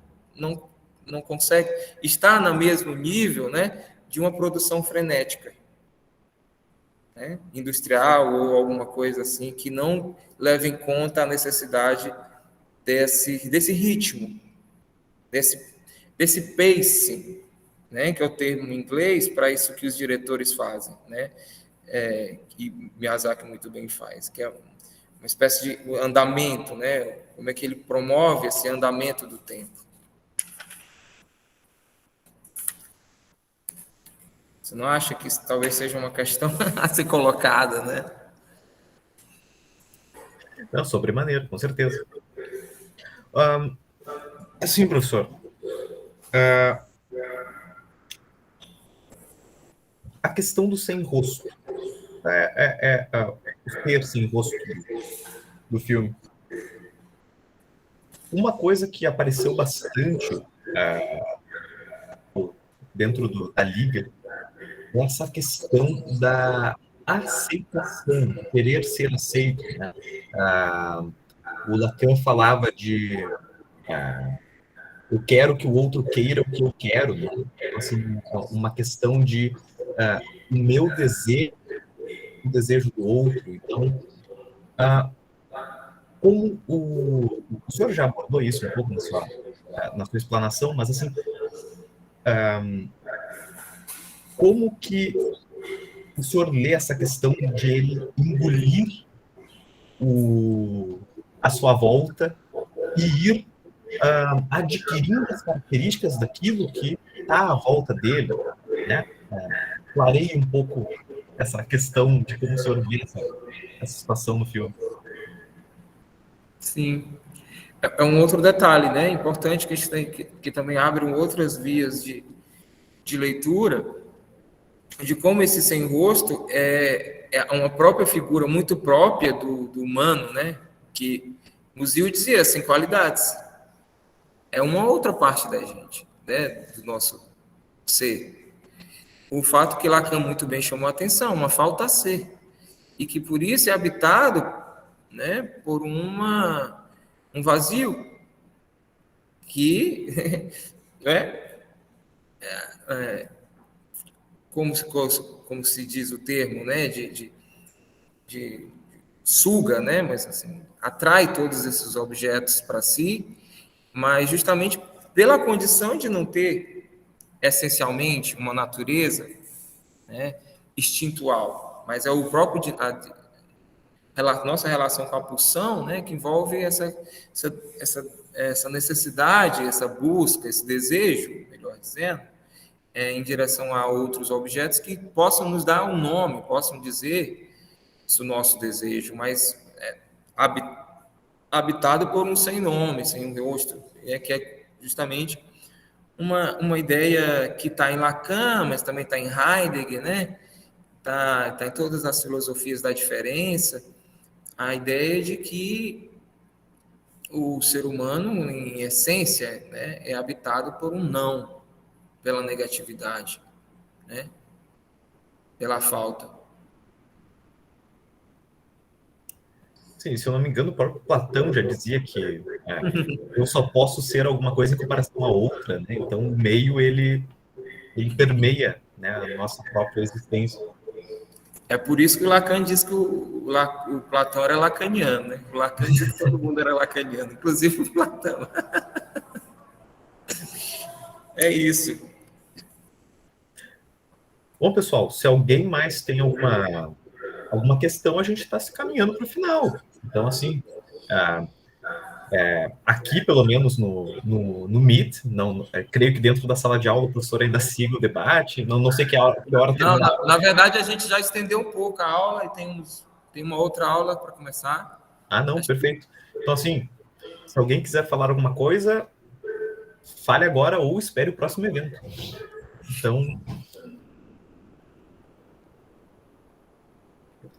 consegue estar no mesmo nível, né, de uma produção frenética, né, industrial ou alguma coisa assim, que não leve em conta a necessidade desse ritmo, desse pacing, né, que é o termo em inglês para isso que os diretores fazem, né, que Miyazaki muito bem faz, que é uma espécie de andamento, né, como é que ele promove esse andamento do tempo. Você não acha que isso talvez seja uma questão a ser colocada, né? Não, sobremaneira, com certeza. Assim, professor, a questão do sem rosto, o ter sem rosto do filme. Uma coisa que apareceu bastante dentro da Liga é essa questão da aceitação, de querer ser aceito, né? O Lacan falava de eu quero que o outro queira o que eu quero, né? Assim, uma questão de o meu desejo, o desejo do outro. Então, como o senhor já abordou isso um pouco na sua explanação, mas assim, como que o senhor lê essa questão de ele engolir a sua volta e ir adquirindo as características daquilo que está à volta dele, né? Clareie um pouco essa questão de como o senhor vê essa situação no filme. Sim. É um outro detalhe, né? Importante que também abre outras vias de leitura, de como esse sem rosto é uma própria figura muito própria do humano, né? Que Musil dizia, sem qualidades. É uma outra parte da gente, né? Do nosso ser. O fato que Lacan muito bem chamou a atenção, uma falta a ser. E que por isso é habitado, né, por um vazio que como se diz o termo, né, de suga, né, mas assim, atrai todos esses objetos para si, mas justamente pela condição de não ter essencialmente uma natureza, né, instintual, mas é o próprio nossa relação com a pulsão, né, que envolve essa necessidade, essa busca, esse desejo, melhor dizendo, em direção a outros objetos que possam nos dar um nome, possam dizer o nosso desejo, mas habitado por um sem nome, sem um rosto, que é justamente uma ideia que está em Lacan, mas também está em Heidegger, né? Tá em todas as filosofias da diferença, a ideia de que o ser humano, em essência, né, é habitado por um não, pela negatividade, né, pela falta. Sim, se eu não me engano, o próprio Platão já dizia que eu só posso ser alguma coisa em comparação a outra, né? Então o meio ele permeia, né, a nossa própria existência. É por isso que o Lacan diz que o Platão era lacaniano, né? O Lacan diz que todo mundo era lacaniano, inclusive o Platão. É isso. Bom, pessoal, se alguém mais tem alguma questão, a gente está se caminhando para o final. Então, assim, aqui, pelo menos no Meet, creio que dentro da sala de aula o professor ainda siga o debate, não sei que hora não, na verdade, a gente já estendeu um pouco a aula e tem uma outra aula para começar. Não, perfeito. Então, assim, se alguém quiser falar alguma coisa, fale agora ou espere o próximo evento. Então,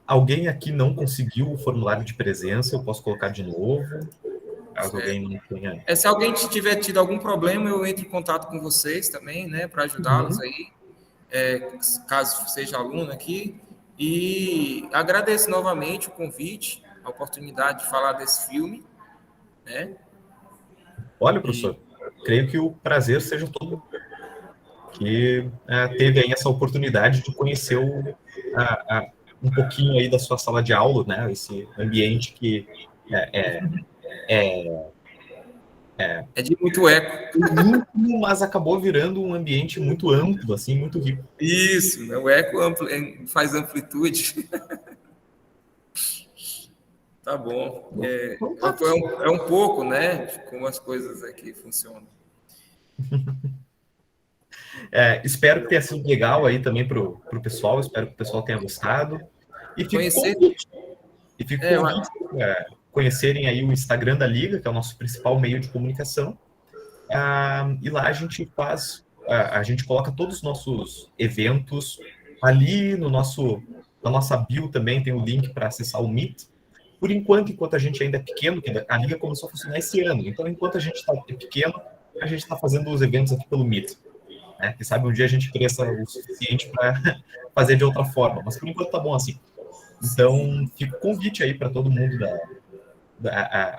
alguém aqui não conseguiu o formulário de presença, eu posso colocar de novo, caso alguém não tenha... Se alguém tiver tido algum problema, eu entro em contato com vocês também, né, para ajudá-los aí, caso seja aluno aqui, e agradeço novamente o convite, a oportunidade de falar desse filme, né? Olha, professor, creio que o prazer seja todo que teve aí essa oportunidade de conhecer um pouquinho aí da sua sala de aula, né? Esse ambiente que É de muito eco. íntimo, mas acabou virando um ambiente muito amplo, assim, muito rico. Isso, né? O eco faz amplitude. Tá bom. É um pouco, né, de como as coisas aqui funcionam. Espero que tenha sido legal aí também para o pessoal, espero que o pessoal tenha gostado. E fico Conhecer. convite para conhecerem aí o Instagram da Liga, que é o nosso principal meio de comunicação. E lá a gente a gente coloca todos os nossos eventos ali na nossa bio também tem o link para acessar o Meet. Por enquanto a gente ainda é pequeno, que a Liga começou a funcionar esse ano, então enquanto a gente está pequeno, a gente está fazendo os eventos aqui pelo Meet. Né? Quem sabe um dia a gente cresça o suficiente para fazer de outra forma, mas por enquanto tá bom assim. Então, fica o convite aí para todo mundo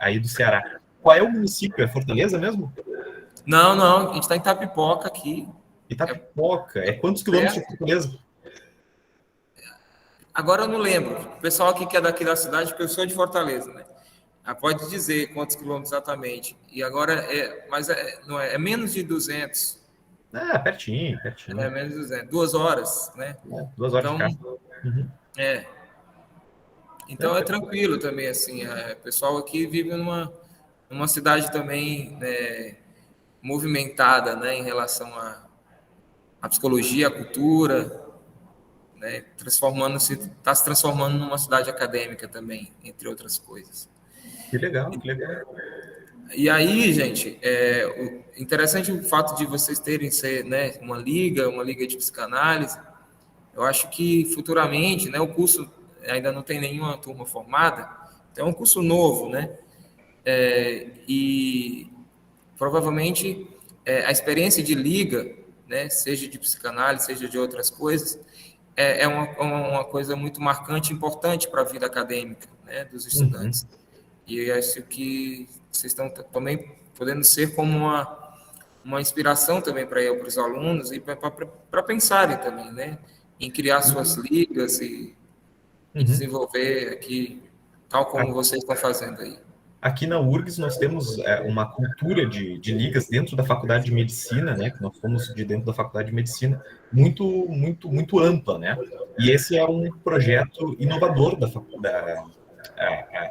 aí do Ceará. Qual é o município? É Fortaleza mesmo? Não, a gente está em Itapipoca aqui. Itapipoca. É quantos quilômetros de Fortaleza? Agora eu não lembro. O pessoal aqui que é daqui da cidade, porque eu sou de Fortaleza, né? Pode dizer quantos quilômetros exatamente. E agora não é menos de 200. Pertinho. É menos de 200. 2 horas, né? 2 horas então, de carro. Uhum. Então é tranquilo também, assim. O pessoal aqui vive numa cidade também movimentada, né? Em relação à psicologia, à cultura, né? Está se transformando numa cidade acadêmica também, entre outras coisas. Que legal. E aí, gente, interessante o fato de vocês terem né, uma liga de psicanálise. Eu acho que futuramente, né, o curso ainda não tem nenhuma turma formada, então é um curso novo, né? E provavelmente a experiência de liga, né, seja de psicanálise, seja de outras coisas, é uma coisa muito marcante, importante para a vida acadêmica, né, dos estudantes. Uhum. E eu acho que vocês estão também podendo ser como uma inspiração também para os alunos e para pensarem também, né, em criar suas ligas e desenvolver aqui, tal como vocês estão fazendo aí. Aqui na URGS nós temos uma cultura de ligas dentro da Faculdade de Medicina, né, que nós somos de dentro da Faculdade de Medicina, muito ampla, né? E esse é um projeto inovador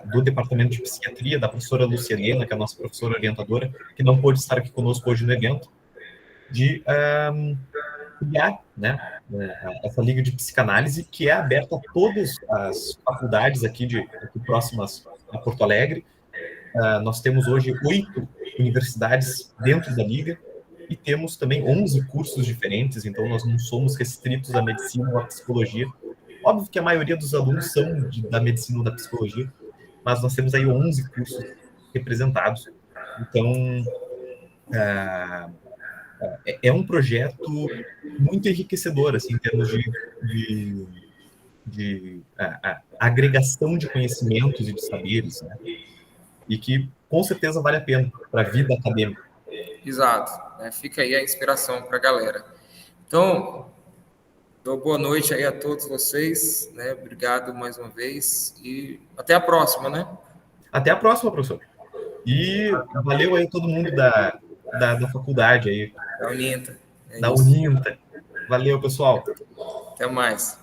do Departamento de Psiquiatria, da professora Lúcia Helena, que é a nossa professora orientadora, que não pôde estar aqui conosco hoje no evento, de criar, né, essa liga de psicanálise que é aberta a todas as faculdades aqui próximas a Porto Alegre. Nós temos hoje 8 universidades dentro da liga e temos também 11 cursos diferentes, então nós não somos restritos à medicina ou à psicologia. Óbvio que a maioria dos alunos são da medicina ou da psicologia, mas nós temos aí 11 cursos representados. Então, é um projeto muito enriquecedor, assim, em termos de agregação de conhecimentos e de saberes, né? E que, com certeza, vale a pena para a vida acadêmica. Exato. Né? Fica aí a inspiração para a galera. Então, dou boa noite aí a todos vocês, né? Obrigado mais uma vez e até a próxima, né? Até a próxima, professor. E valeu aí todo mundo da faculdade aí. Da Uninta. Da Uninta. Valeu, pessoal. Até mais.